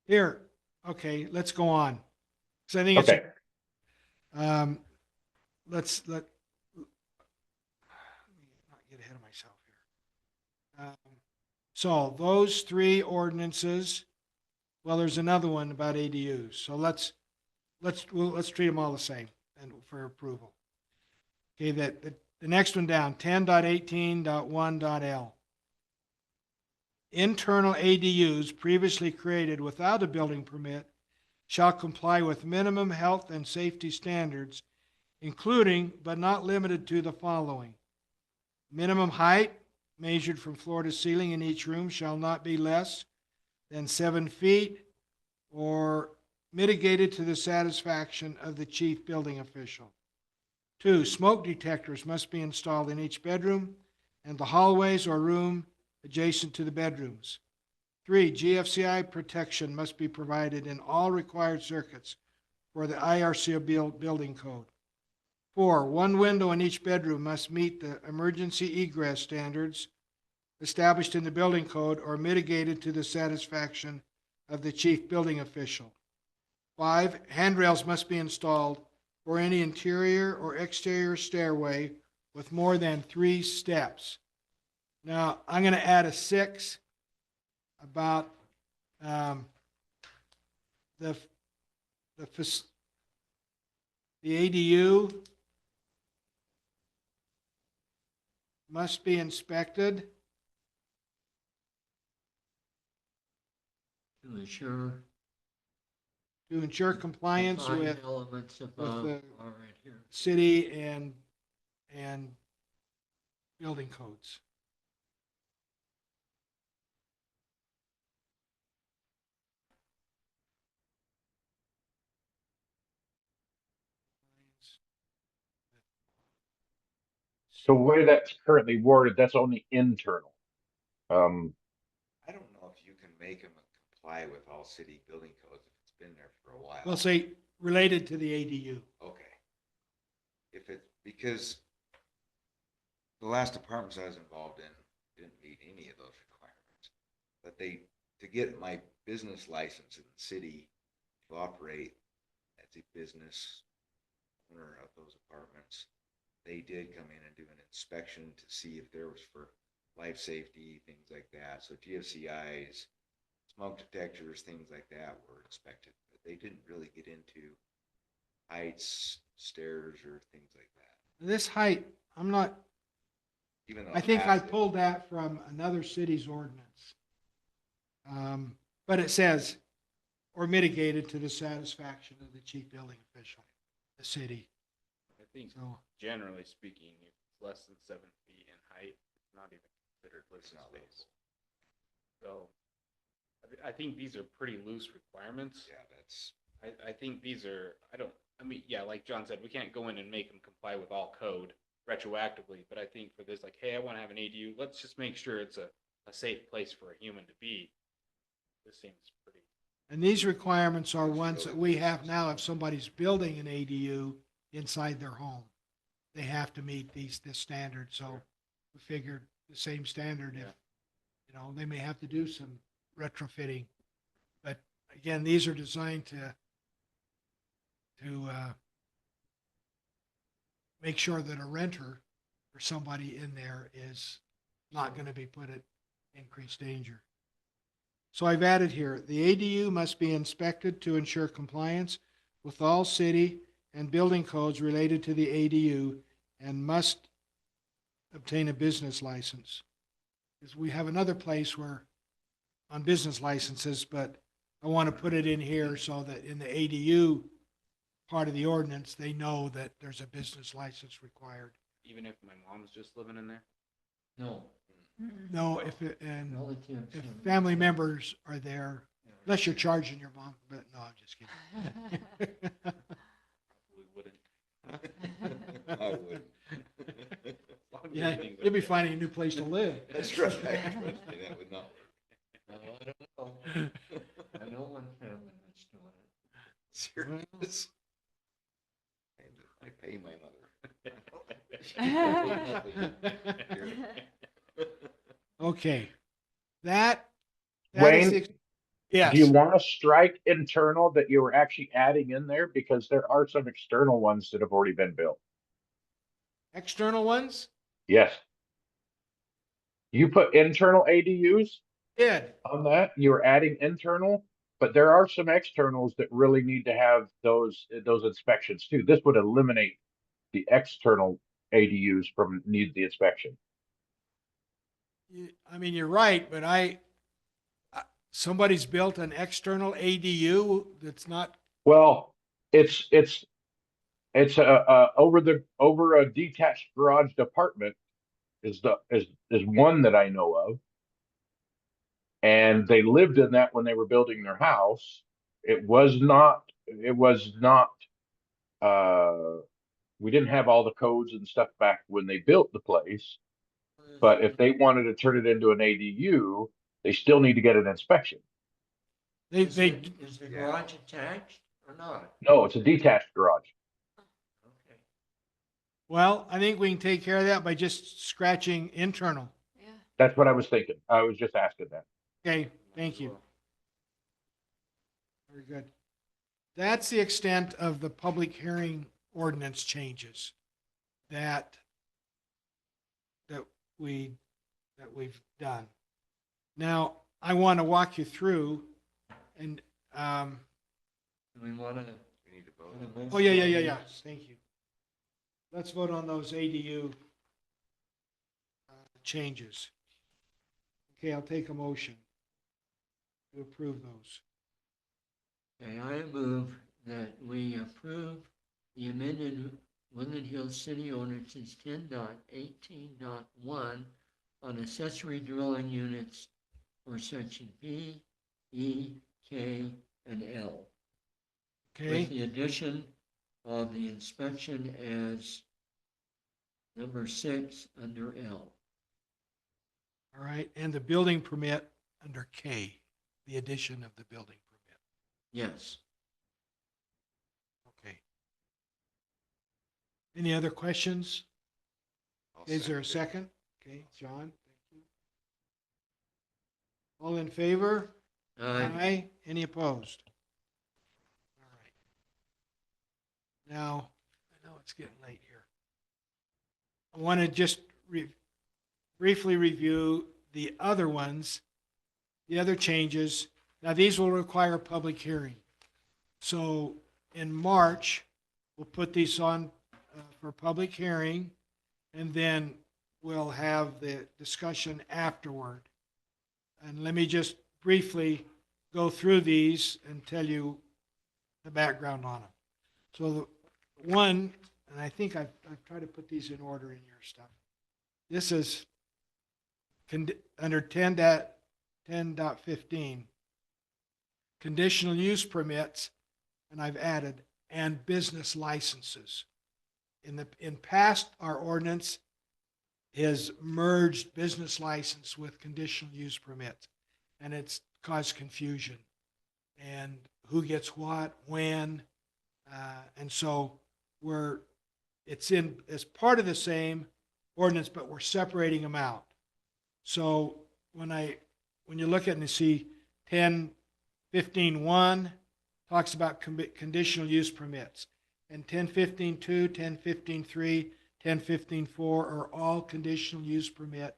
Here, okay, let's go on. So I think it's, Okay, um, let me not get ahead of myself here. So those three ordinances, well, there's another one about ADUs, so let's treat them all the same and for approval. Okay, the next one down, 10.18.1.L. Internal ADUs previously created without a building permit shall comply with minimum health and safety standards, including but not limited to the following. Minimum height measured from floor to ceiling in each room shall not be less than 7 feet or mitigated to the satisfaction of the chief building official. 2, smoke detectors must be installed in each bedroom and the hallways or room adjacent to the bedrooms. 3, GFCI protection must be provided in all required circuits for the IRC building code. 4, one window in each bedroom must meet the emergency egress standards established in the building code or mitigated to the satisfaction of the chief building official. 5, handrails must be installed for any interior or exterior stairway with more than 3 steps. Now, I'm going to add a 6 about the ADU must be inspected To ensure compliance define with elements above the are right here. city and building codes. so the way that's currently worded, that's only internal. I don't know if you can make them comply with all city building codes if it's been there for a while. Well, say related to the ADU. Okay. If it, because the last apartments I was involved in didn't meet any of those requirements. But to get my business license in the city to operate as a business owner of those apartments, they did come in and do an inspection to see if there was for life safety, things like that. So GFCIs, smoke detectors, things like that were inspected, but they didn't really get into heights, stairs, or things like that. This height, I'm not, Even though I think I passed it. pulled that from another city's ordinance. But it says, or mitigated to the satisfaction of the chief building official, the city. I think So, generally speaking, if it's less than 7 feet in height, it's not even considered living It's not space. So I think these are pretty loose requirements. Yeah, that's, I think these are, yeah, like John said, we can't go in and make them comply with all code retroactively, but I think for this, like, hey, I want to have an ADU, let's just make sure it's a safe place for a human to be. This seems pretty. and these requirements are ones that we have now if somebody's building an ADU inside their home. They have to meet this standard, so we figured the same standard if, they may have to do some retrofitting. But again, these are designed to make sure that a renter or somebody in there is not going to be put at increased danger. So I've added here, the ADU must be inspected to ensure compliance with all city and building codes related to the ADU and must obtain a business license. is we have another place where, on business licenses, but I want to put it in here so that in the ADU part of the ordinance, they know that there's a business license required. Even if my mom's just living in there? No. No, and Relatives. if family members are there, unless you're charging your mom, but no, I'm just kidding. Probably wouldn't. I wouldn't. As long as Yeah, everything's you'll be okay. finding a new place to live. That's right. Trust me, that would not work. No, I don't know. I know one family that's doing it. Serious? I pay my mother. Okay. That is Wayne, the- yes. Do you want to strike internal that you were actually adding in there? Because there are some external ones that have already been built. External ones? Yes. You put internal ADUs Did. on that, you're adding internal, but there are some externals that really need to have those inspections too. This would eliminate the external ADUs from need the inspection. I mean, you're right, but somebody's built an external ADU that's not, Well, it's over a detached garage apartment is one that I know of. And they lived in that when they were building their house. It was not, we didn't have all the codes and stuff back when they built the place. But if they wanted to turn it into an ADU, they still need to get an inspection. Is they, the garage attached or not? No, it's a detached garage. Okay. well, I think we can take care of that by just scratching internal. Yeah. That's what I was thinking. I was just asking that. Okay, thank you. Very good. That's the extent of the public hearing ordinance changes that we've done. Now, I want to walk you through and, Do we want to? We need to vote. oh, yeah. Thank you. Let's vote on those ADU changes. Okay, I'll take a motion to approve those. Okay, I move that we approve the amended Woodland Hills City ordinances 10.18.1 on accessory dwelling units for section B, E, K, and L. With Okay, the addition of the inspection as number 6 under L. all right, and the building permit under K, the addition of the building permit. Yes. Okay. Any other questions? I'll Is there a second second? Okay, John, thank you. All in favor? Aye. Any opposed? All right. Now, I know it's getting late here. I want to just briefly review the other ones, the other changes. Now, these will require a public hearing. So in March, we'll put these on for public hearing, and then we'll have the discussion afterward. And let me just briefly go through these and tell you the background on them. So the one, and I think I've tried to put these in order in your stuff. This is under 10.15, conditional use permits, and I've added, and business licenses. In past, our ordinance has merged business license with conditional use permits, and it's caused confusion and who gets what, when, and so it's in as part of the same ordinance, but we're separating them out. So when you look at it and you see 10.15.1 talks about conditional use permits, and 10.15.2, 10.15.3, 10.15.4 are all conditional use permit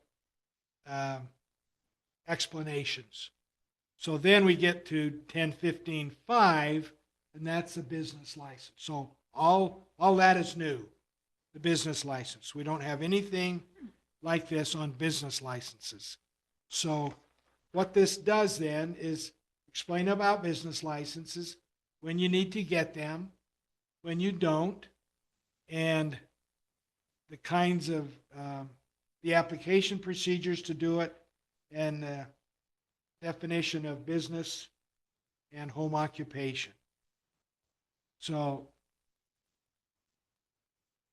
explanations. So then we get to 10.15.5, and that's a business license. So all that is new, the business license. We don't have anything like this on business licenses. So what this does then is explain about business licenses, when you need to get them, when you don't, and the kinds of, the application procedures to do it, and the definition of business and home occupation. So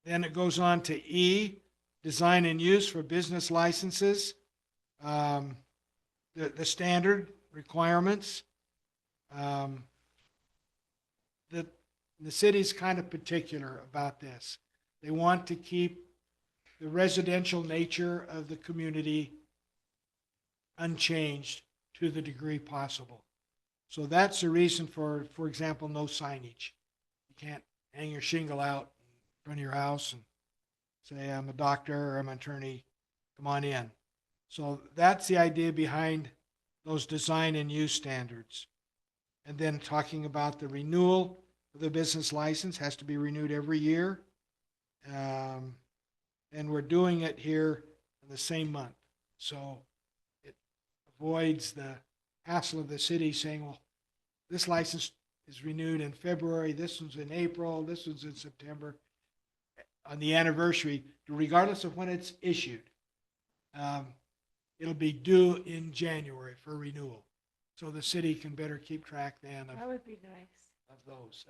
then it goes on to E, design and use for business licenses. The standard requirements. The city's kind of particular about this. They want to keep the residential nature of the community unchanged to the degree possible. So that's the reason for example, no signage. You can't hang your shingle out in front of your house and say, I'm a doctor or I'm an attorney, come on in. So that's the idea behind those design and use standards. And then talking about the renewal of the business license has to be renewed every year. And we're doing it here in the same month. So it avoids the hassle of the city saying, well, this license is renewed in February, this one's in April, this one's in September. On the anniversary, regardless of when it's issued, it'll be due in January for renewal. So the city can better keep track then That would be nice. of those.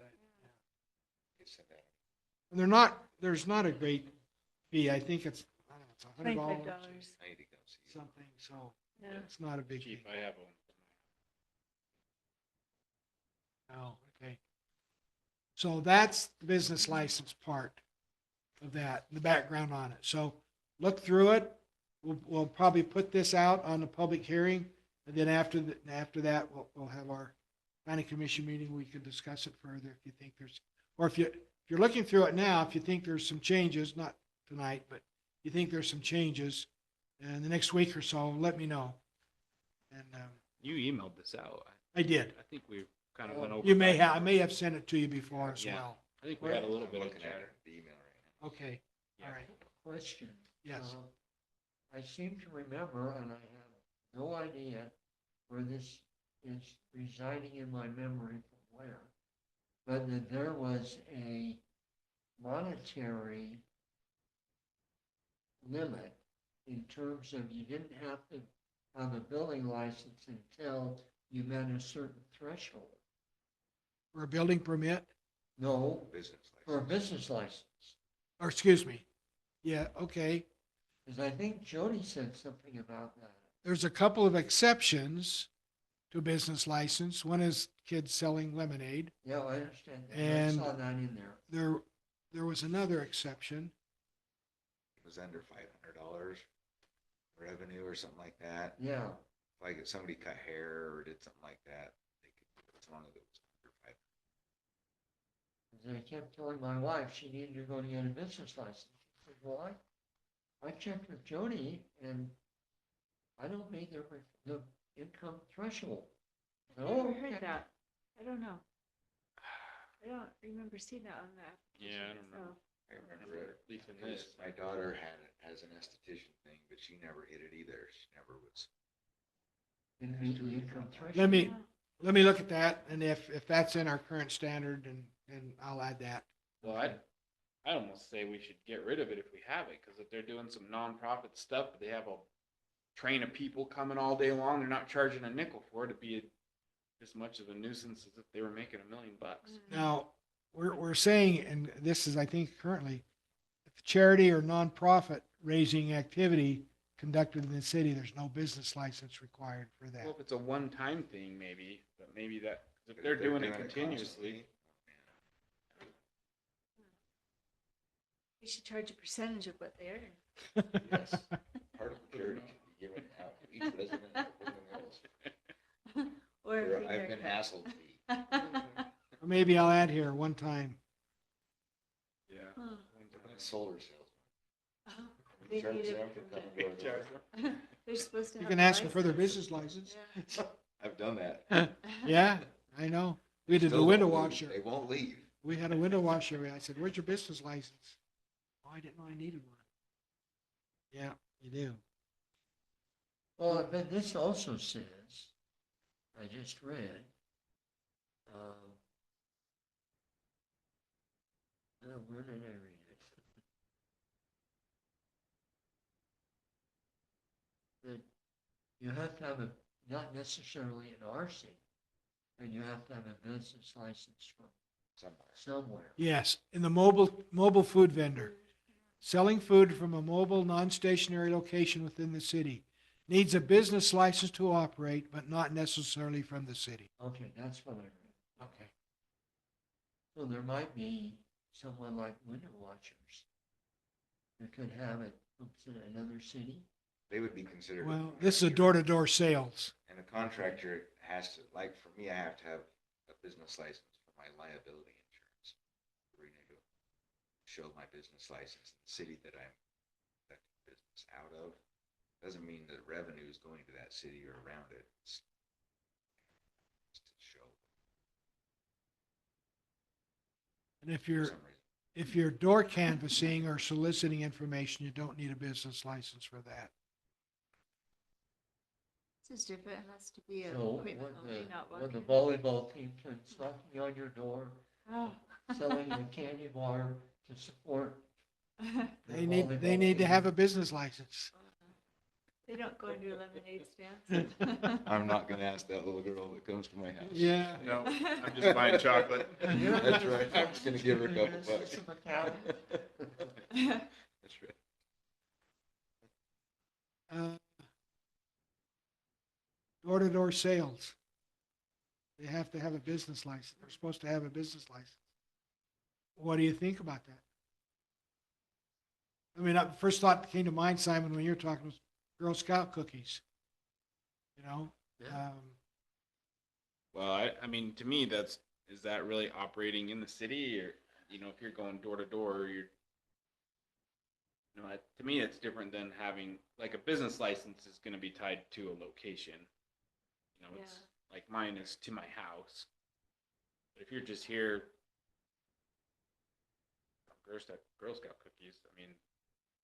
And they're not, there's not a great fee. I think it's, I don't know, it's $100 $25. I need to go see. something, so Yeah. it's not a big fee. Cheap, I have one. Oh, okay. So that's the business license part of that, the background on it. So look through it. We'll probably put this out on the public hearing, and then after that, we'll have our planning commission meeting. We can discuss it further if you think there's, or if you're looking through it now, if you think there's some changes, not tonight, but you think there's some changes in the next week or so, let me know. And You emailed this out. I did. I think we kind of went over. You may back have, I and may forth. have sent it to you before as Yeah. well. I think we had a little I'm bit of looking at chatter. the email right now. Okay, all right. Question. Yes. I seem to remember, and I have no idea where this is residing in my memory from where, but that there was a monetary limit in terms of you didn't have to have a building license until you met a certain threshold. For a building permit, No, Business for a license. business license. or excuse me. Yeah, okay. Because I think Jody said something about that. There's a couple of exceptions to a business license. One is kids selling lemonade. Yeah, I understand that. I And- saw that in there. There was another exception. It was under $500 revenue or something like that. Yeah, Like if somebody cut hair or did something like that, they could, as long as it was under 500. 'cause I kept telling my wife she needed to go to get a business license. She said, well, I checked with Jody and I don't meet the income threshold. I Oh, never heard okay. that. I don't know. I don't remember seeing that on that. Yeah, I don't know. I remember it. At least in Because this. my daughter has an esthetician thing, but she never hit it either. She never was. Didn't meet the income threshold. Let me look at that, and if that's in our current standard, then I'll add that. Well, I'd almost say we should get rid of it if we have it, because if they're doing some nonprofit stuff, but they have a train of people coming all day long, they're not charging a nickel for it, it'd be as much of a nuisance as if they were making $1 million. Now, we're saying, and this is, I think, currently, if charity or nonprofit raising activity conducted in the city, there's no business license required for that. Well, if it's a one-time thing, maybe, but maybe that, if they're doing it continuously. We should charge a percentage of what they earn. Yes. Part of the charity should be given out to each resident of Woodland Hills. Or a Or free I've been haircut. hassled. Or maybe I'll add here, one time. Yeah. Huh. I'm a solar salesman. Oh, they Charge need a them to come and go to Charge work. They're supposed to You have. can a ask them for their license. business license. Yeah. I've done that. Yeah, I know. We did the Still window won't leave. washer. They won't leave. We had a window washer. I said, where's your business license? Oh, I didn't know I needed one. Yeah, you do. Well, but this also says, I just read, where did I read it? That you have to have a, not necessarily an RC, and you have to have a business license from somewhere. Yes, in the mobile food vendor. Selling food from a mobile, non-stationary location within the city. Needs a business license to operate, but not necessarily from the city. Okay, that's what I read. Okay. So there might be someone like Window Watchers that could have it oops, in another city. They would be considered. a Well, this is a contractor. door-to-door sales. And a contractor has to, like, for me, I have to have a business license for my liability insurance. Renew. Show my business license in the city that I'm conducting business out of. Doesn't mean that revenue is going to that city or around it. It's to show And if for you're, some reason. if you're door canvassing or soliciting information, you don't need a business license for that. This is different. It has to be an So appointment only, not when the walk-in. volleyball team comes knocking on your door, Oh. selling a candy bar to support. They need to have a business license. They don't go into lemonade stands. I'm not gonna ask that little girl that comes to my house. Yeah. No, I'm just buying chocolate. That's right. I'm just gonna give her a couple bucks. That's right. Door-to-door sales. They have to have a business license. They're supposed to have a business license. What do you think about that? I mean, first thought that came to mind, Simon, when you were talking was Girl Scout cookies. You know? Yeah. Well, I mean, to me, is that really operating in the city, or, you know, if you're going door to door, to me, it's different than having, like, a business license is gonna be tied to a location. You know, it's, like, mine is to my house. But if you're just here, Girl Scout cookies, I mean,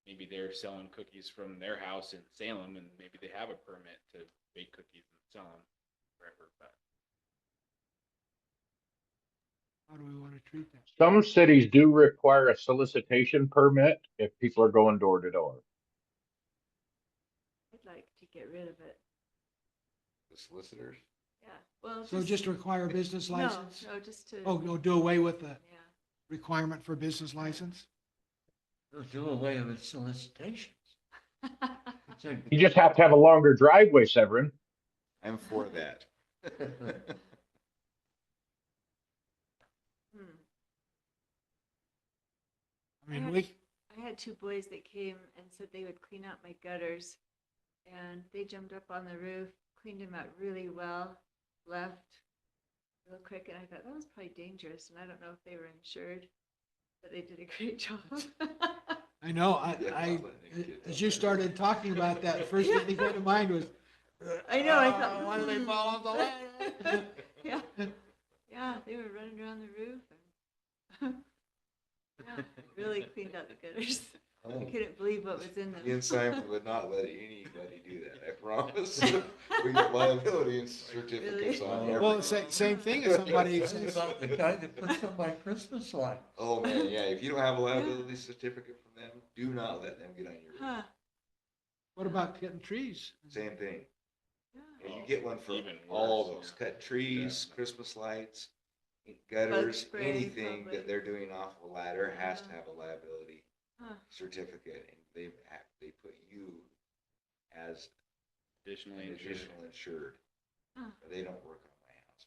maybe they're selling cookies from their house in Salem, and maybe they have a permit to bake cookies and sell them wherever, but. How do we want to treat that? Some cities do require a solicitation permit if people are going door to door. I'd like to get rid of it. The solicitors? Yeah, well. So just require a business No, license? no, just to. Oh, no, do away with the Yeah. requirement for business license? They'll do away with solicitations. So- You just have to have a longer driveway, Severin. I'm for that. Hmm. I mean, I had two boys that came and said they would clean out my gutters. And they jumped up on the roof, cleaned them out really well, left real quick. And I thought that was probably dangerous. And I don't know if they were insured, but they did a great job. I know, as you As started talking about that, the first thing that came to mind was. I know, I thought, Why did they fall off the ladder? Yeah, yeah, they were running around the roof and yeah, really cleaned out the gutters. I couldn't believe what was in Me them. and Simon would not let anybody do that, I promise. We get liability and certificates on Really? everything. Well, same thing as somebody What says, about the guy that puts up my Christmas light? Oh, man, yeah, if you don't have a liability certificate from them, do not let them get on your roof. Huh, what about cutting trees? Same thing. yeah. And you get one for Even all worse, those, yeah. cut trees, Definitely. Christmas lights, gutters, spray, anything probably. that they're doing off of a ladder has to have a liability Huh. certificate, and they put you as Additionally an insured. additional insured. Huh. But they don't work on my house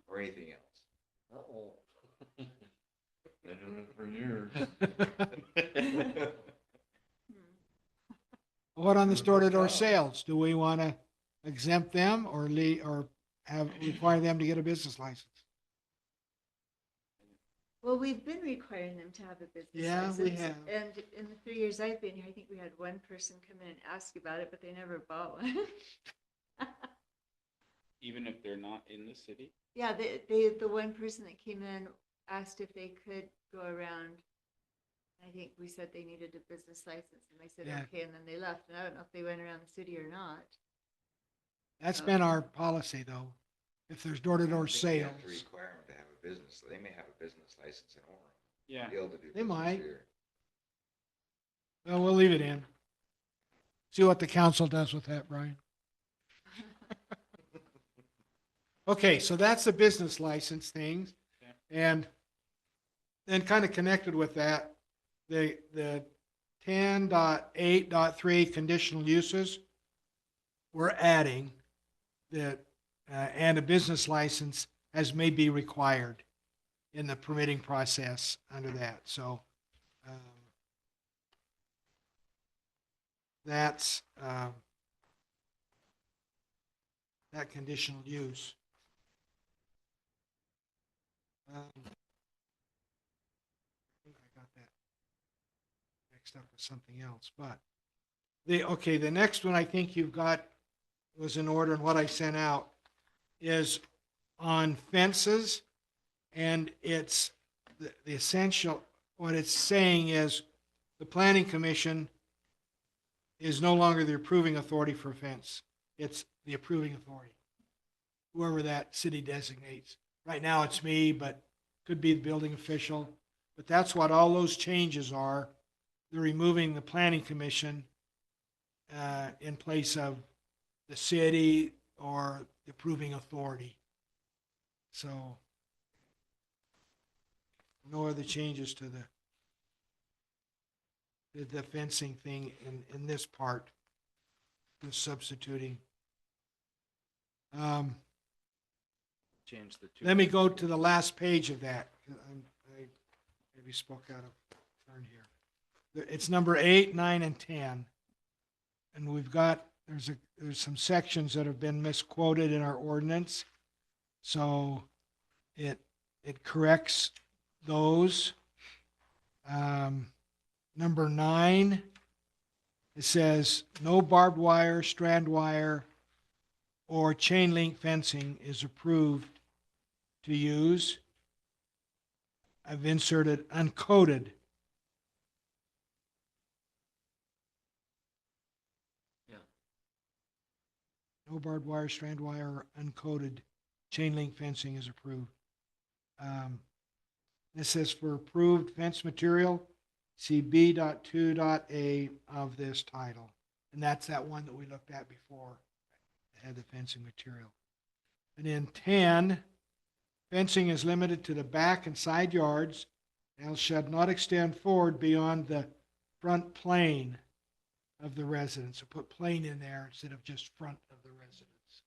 or anything else. Uh-oh. Been doing it for years. Hmm. What on the door-to-door sales? Do we want to exempt them or require them to get a business license? Well, we've been requiring them to have a business Yeah, license. we have. And in the 3 years I've been here, I think we had one person come in and ask about it, but they never bought one. Even if they're not in the city? Yeah, the one person that came in asked if they could go around I think we said they needed a business license and they said, Yeah. okay, and then they left. And I don't know if they went around the city or not. That's been our policy though. If there's door-to-door I think we have sales, to require them to have a business, they may have a business license in Orem. Yeah. Be able to do They business might. here. well, we'll leave it in. See what the council does with that, Brian. Okay, so that's the business license things. Okay. And then kind of connected with that, the 10.8.3 conditional uses, we're adding that, and a business license as may be required in the permitting process under that. So that's that conditional use. I think I got that mixed up with something else, but the next one I think you've got was in order, and what I sent out is on fences, and it's the essential, what it's saying is the planning commission is no longer the approving authority for a fence. It's the approving authority, whoever that city designates. Right now it's me, but could be the building official. But that's what all those changes are. They're removing the planning commission in place of the city or the approving authority. So no other changes to the fencing thing in this part, the substituting. Change the two. Let me go to the last page of that. I maybe spoke out of turn here. It's number 8, 9, and 10. And we've got, there's some sections that have been misquoted in our ordinance. So it corrects those. Number 9, it says no barbed wire, strand wire, or chain link fencing is approved to use. I've inserted uncoated. Yeah. No barbed wire, strand wire, or uncoated chain link fencing is approved. This says for approved fence material, see B.2.A of this title. And that's that one that we looked at before that had the fencing material. And in 10, fencing is limited to the back and side yards and shall not extend forward beyond the front plane of the residence. So put plane in there instead of just front of the residence.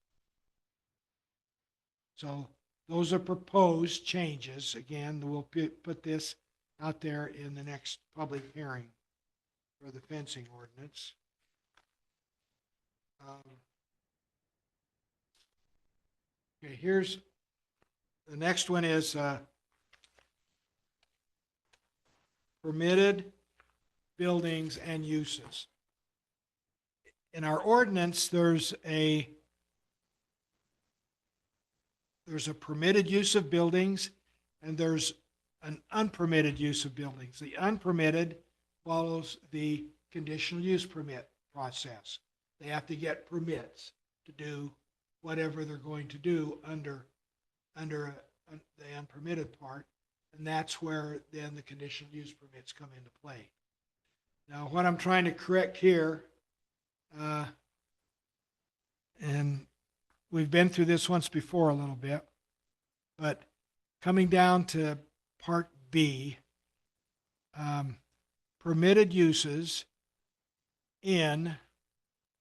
So those are proposed changes. Again, we'll put this out there in the next public hearing for the fencing ordinance. Okay, here's the next one is permitted buildings and uses. In our ordinance, there's a permitted use of buildings and there's an unpermitted use of buildings. The unpermitted follows the conditional use permit process. They have to get permits to do whatever they're going to do under the unpermitted part, and that's where then the conditional use permits come into play. Now, what I'm trying to correct here, and we've been through this once before a little bit, but coming down to Part B, permitted uses in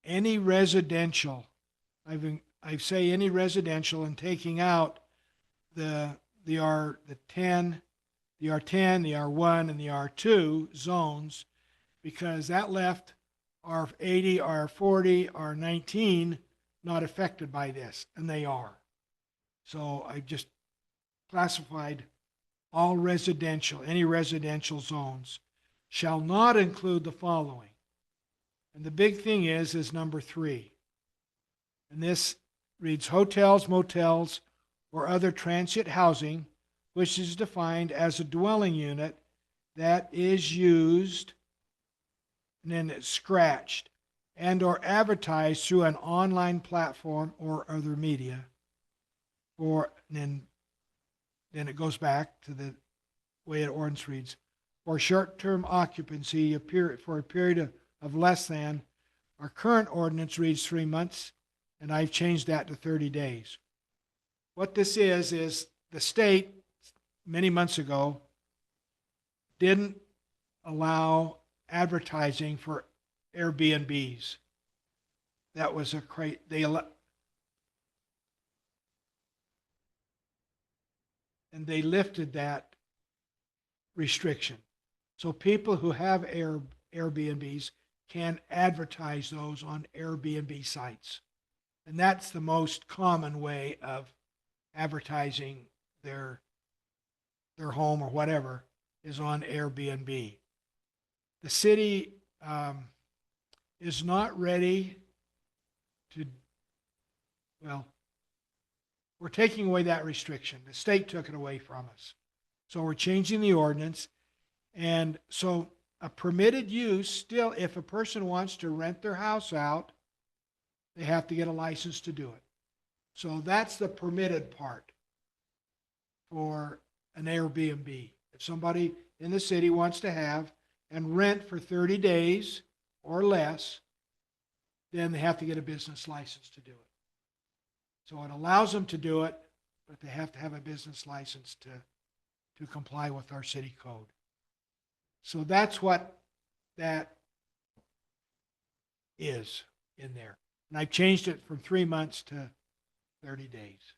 any residential, I say any residential and taking out the R10, the R1, and the R2 zones, because that left R80, R40, R19 not affected by this, and they are. So I just classified all residential, any residential zones shall not include the following. And the big thing is number 3. And this reads hotels, motels, or other transient housing, which is defined as a dwelling unit that is used and then it's scratched and or advertised through an online platform or other media then it goes back to the way it ordinance reads, for short-term occupancy for a period of less than, our current ordinance reads 3 months, and I've changed that to 30 days. What this is the state, many months ago, didn't allow advertising for Airbnbs. That was and they lifted that restriction. So people who have Airbnbs can advertise those on Airbnb sites. And that's the most common way of advertising their home or whatever is on Airbnb. The city is not ready to, well, we're taking away that restriction. The state took it away from us. So we're changing the ordinance. And so a permitted use still, if a person wants to rent their house out, they have to get a license to do it. So that's the permitted part for an Airbnb. If somebody in the city wants to have and rent for 30 days or less, then they have to get a business license to do it. So it allows them to do it, but they have to have a business license to comply with our city code. So that's what that is in there. And I've changed it from 3 months to 30 days.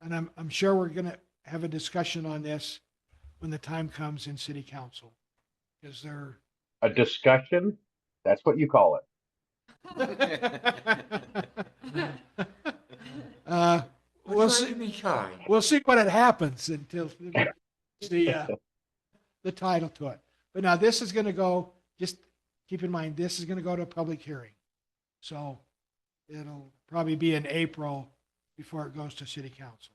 And I'm sure we're going to have a discussion on this when the time comes in city council. Is there A discussion? That's what you call it. We'll see. We'll see what it happens until the title to it. But now this is going to go. Just keep in mind this is going to go to a public hearing, so it'll probably be in April before it goes to city council.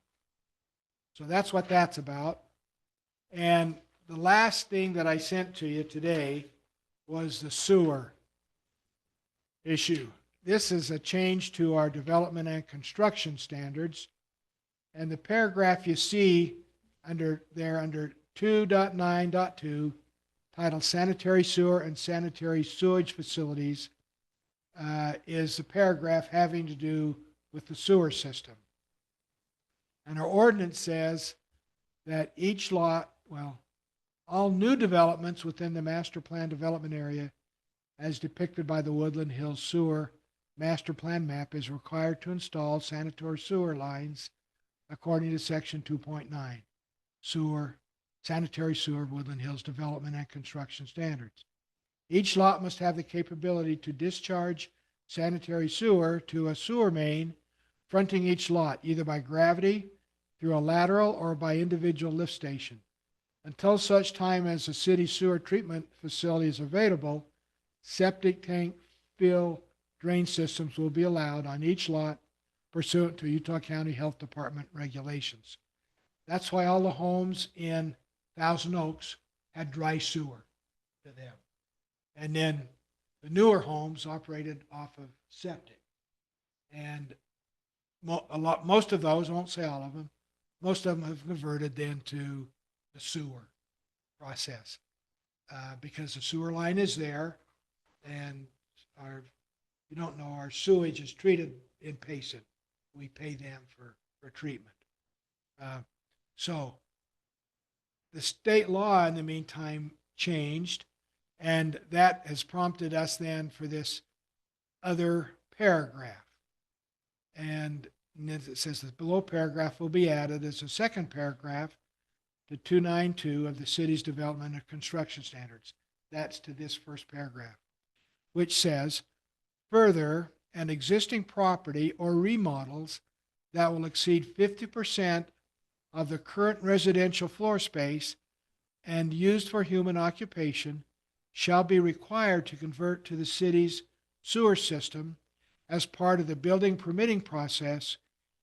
So that's what that's about. And the last thing that I sent to you today was the sewer issue. This is a change to our development and construction standards. And the paragraph you see under 2.9.2, titled Sanitary Sewer and Sanitary Sewage Facilities, is the paragraph having to do with the sewer system. And our ordinance says that each lot, all new developments within the master plan development area as depicted by the Woodland Hills Sewer Master Plan map is required to install sanitary sewer lines according to section 2.9, sanitary sewer Woodland Hills development and construction standards. Each lot must have the capability to discharge sanitary sewer to a sewer main fronting each lot, either by gravity, through a lateral, or by individual lift station. Until such time as the city sewer treatment facility is available, septic tank fill drain systems will be allowed on each lot pursuant to Utah County Health Department regulations. That's why all the homes in Thousand Oaks had dry sewer to them. And then the newer homes operated off of septic. And most of those, I won't say all of them, most of them have converted then to the sewer process because the sewer line is there, and you don't know, our sewage is treated in Payson. We pay them for treatment. So the state law in the meantime changed, and that has prompted us then for this other paragraph. And it says the below paragraph will be added as a second paragraph to 292 of the city's development and construction standards. That's to this first paragraph, which says, further, an existing property or remodels that will exceed 50% of the current residential floor space and used for human occupation shall be required to convert to the city's sewer system as part of the building permitting process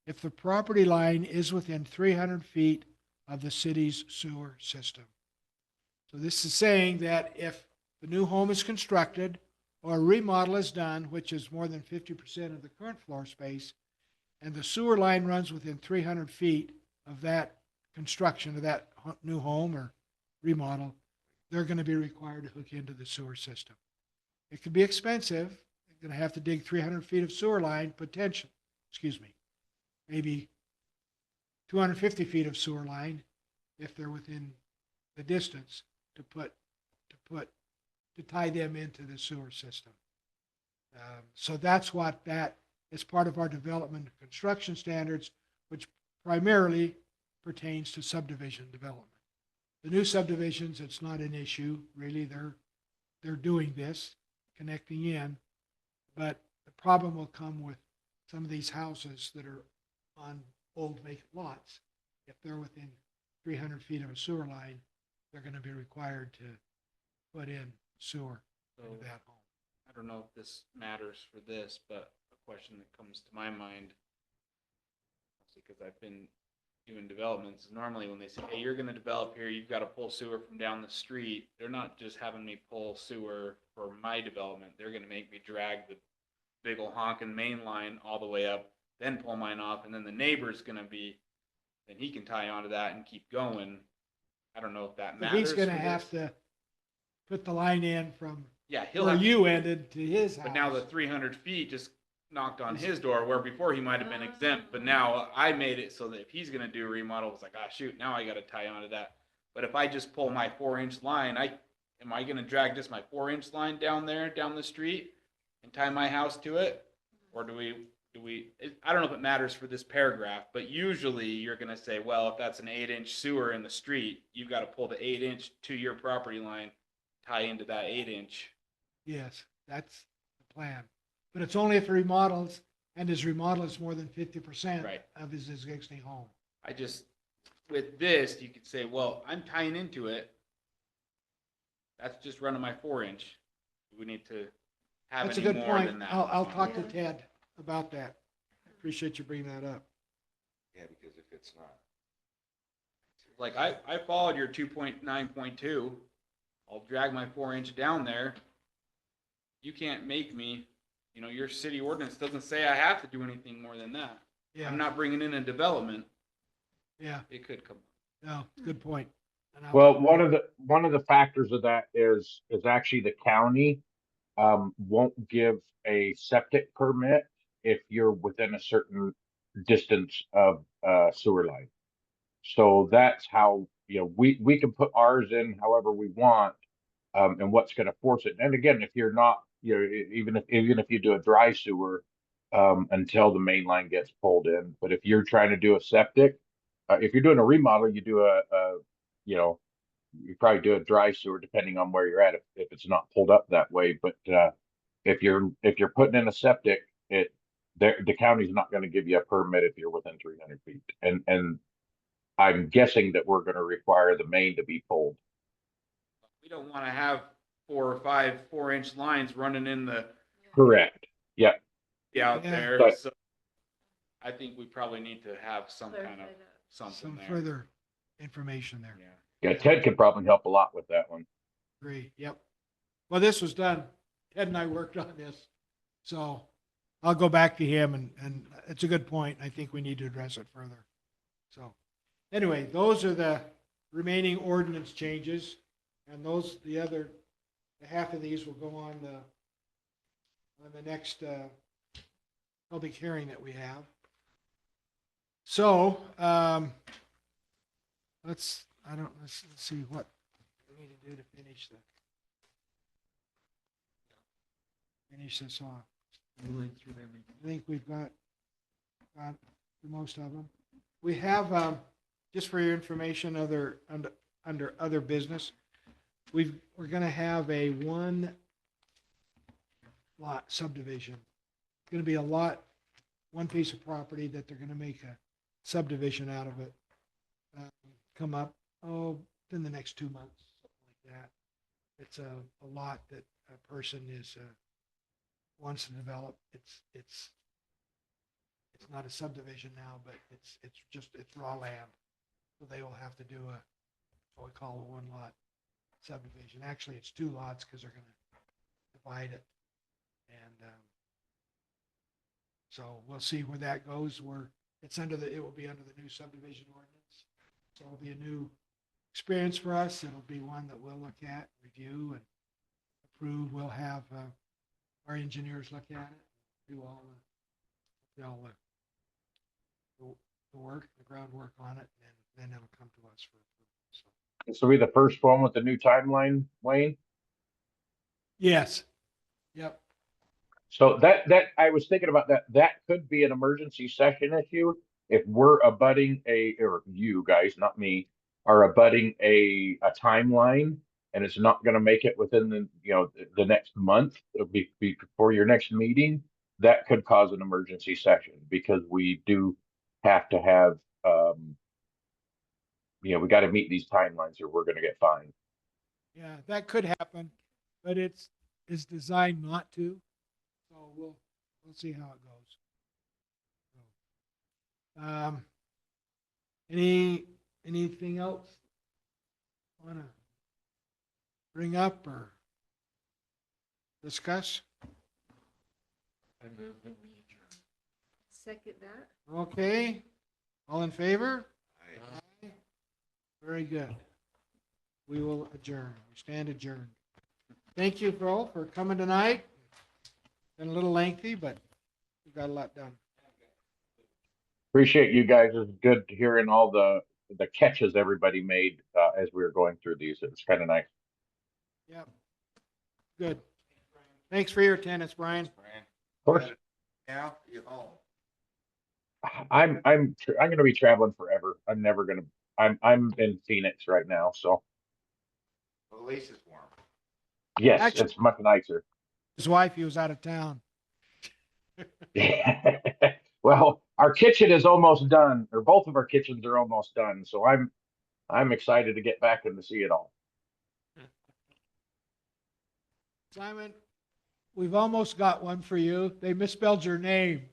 if the property line is within 300 feet of the city's sewer system. So this is saying that if the new home is constructed or a remodel is done, which is more than 50% of the current floor space, and the sewer line runs within 300 feet of that construction of that new home or remodel, they're going to be required to hook into the sewer system. It could be expensive. They're going to have to dig 300 feet of sewer line, maybe 250 feet of sewer line if they're within the distance to tie them into the sewer system. So that's what that is part of our development and construction standards, which primarily pertains to subdivision development. The new subdivisions, it's not an issue, really. They're doing this, connecting in, but the problem will come with some of these houses that are on old vacant lots. If they're within 300 feet of a sewer line, they're going to be required to put in sewer into that home. I don't know if this matters for this, but a question that comes to my mind, because I've been doing developments, normally when they say, hey, you're gonna develop here, you've got to pull sewer from down the street, they're not just having me pull sewer for my development, they're gonna make me drag the big ol' honking main line all the way up, then pull mine off, and then the neighbor's gonna be, then he can tie onto that and keep going. I don't know if that So matters. he's going to for have this. to put the line in from Yeah, he'll where have you ended to his house. But now the 300 feet just knocked on his door, where before he might have been exempt, but now I made it so that if he's gonna do a remodel, it's like, ah, shoot, now I gotta tie onto that. But if I just pull my 4-inch line, am I gonna drag just my 4-inch line down there, down the street, and tie my house to it? Or I don't know if it matters for this paragraph, but usually you're gonna say, well, if that's an 8-inch sewer in the street, you've gotta pull the 8-inch to your property line, tie into that 8-inch. Yes, that's the plan. But it's only if he remodels, and his remodel is more than 50% Right. of his existing home. With this, you could say, well, I'm tying into it. That's just running my 4-inch. We need to have That's a any good more point. than that. I'll talk to Yeah. Ted about that. I appreciate you bringing that up. Yeah, because if it's not. Like, I followed your 2.9.2. I'll drag my 4-inch down there. You can't make me, your city ordinance doesn't say I have to do anything more than that. Yeah, I'm not bringing in a development. yeah, It could come. no, good point. And Well, one of the factors of that is actually the county won't give a septic permit if you're within a certain distance of sewer line. So that's how, we can put ours in however we want, and what's going to force it. And again, if you're not, even if you do a dry sewer, until the main line gets pulled in. But if you're trying to do a septic, if you're doing a remodel, you do you probably do a dry sewer depending on where you're at, if it's not pulled up that way. But if you're putting in a septic, the county's not going to give you a permit if you're within 300 feet. And I'm guessing that we're going to require the main to be pulled. We don't want to have 4 or 5 4-inch lines running in the Correct. Yeah. out Yeah. there. But- So I think we probably need to have some kind of Clarify that. something some there. further information there. Yeah. Yeah, Ted could probably help a lot with that one. Agree, yep. Well, this was done. Ted and I worked on this. So I'll go back to him and it's a good point. I think we need to address it further. So anyway, those are the remaining ordinance changes. And the half of these will go on the next public hearing that we have. So, let's see what we need to do to finish this off. I think we've got most of them. We have, just for your information, under other business, we're going to have a 1 lot subdivision. It's going to be a lot, one piece of property that they're going to make a subdivision out of it. Come up, in the next 2 months, something like that. It's a lot that a person wants to develop. It's not a subdivision now, but it's raw land. So they will have to do what we call a one lot subdivision. Actually, it's two lots because they're gonna divide it. And so we'll see where that goes, where it will be under the new subdivision ordinance. So it'll be a new experience for us. It'll be one that we'll look at, review and approve. We'll have our engineers look at it, do all the work, the groundwork on it, and then it'll come to us for approval. So, This will be the first one with the new timeline, Wayne. yes. Yep. So that I was thinking about that. That could be an emergency session issue if we're abutting or you guys, not me, are abutting a timeline, and it's not going to make it within the next month before your next meeting. That could cause an emergency session because we do have to have we got to meet these timelines or we're going to get fined. Yeah, that could happen, but it's designed not to. So we'll see how it goes. Anything else want to bring up or discuss? Second that. Okay, all in favor? I- Aye. Very good. We will adjourn. We stand adjourned. Thank you, Phil, for coming tonight. Been a little lengthy, but we got a lot done. Appreciate you guys. It's good hearing all the catches everybody made as we were going through these. It was kind of nice. Yep. Good. Thanks for your attendance, Brian. Brian, Of course, now you home. I'm going to be traveling forever. I'm never going to. I'm in Phoenix right now, so Well, at least it's warm. yes, Actually- it's much nicer. His wife, he was out of town. Well, our kitchen is almost done, or both of our kitchens are almost done. So I'm excited to get back and to see it all. Simon, we've almost got one for you. They misspelled your name.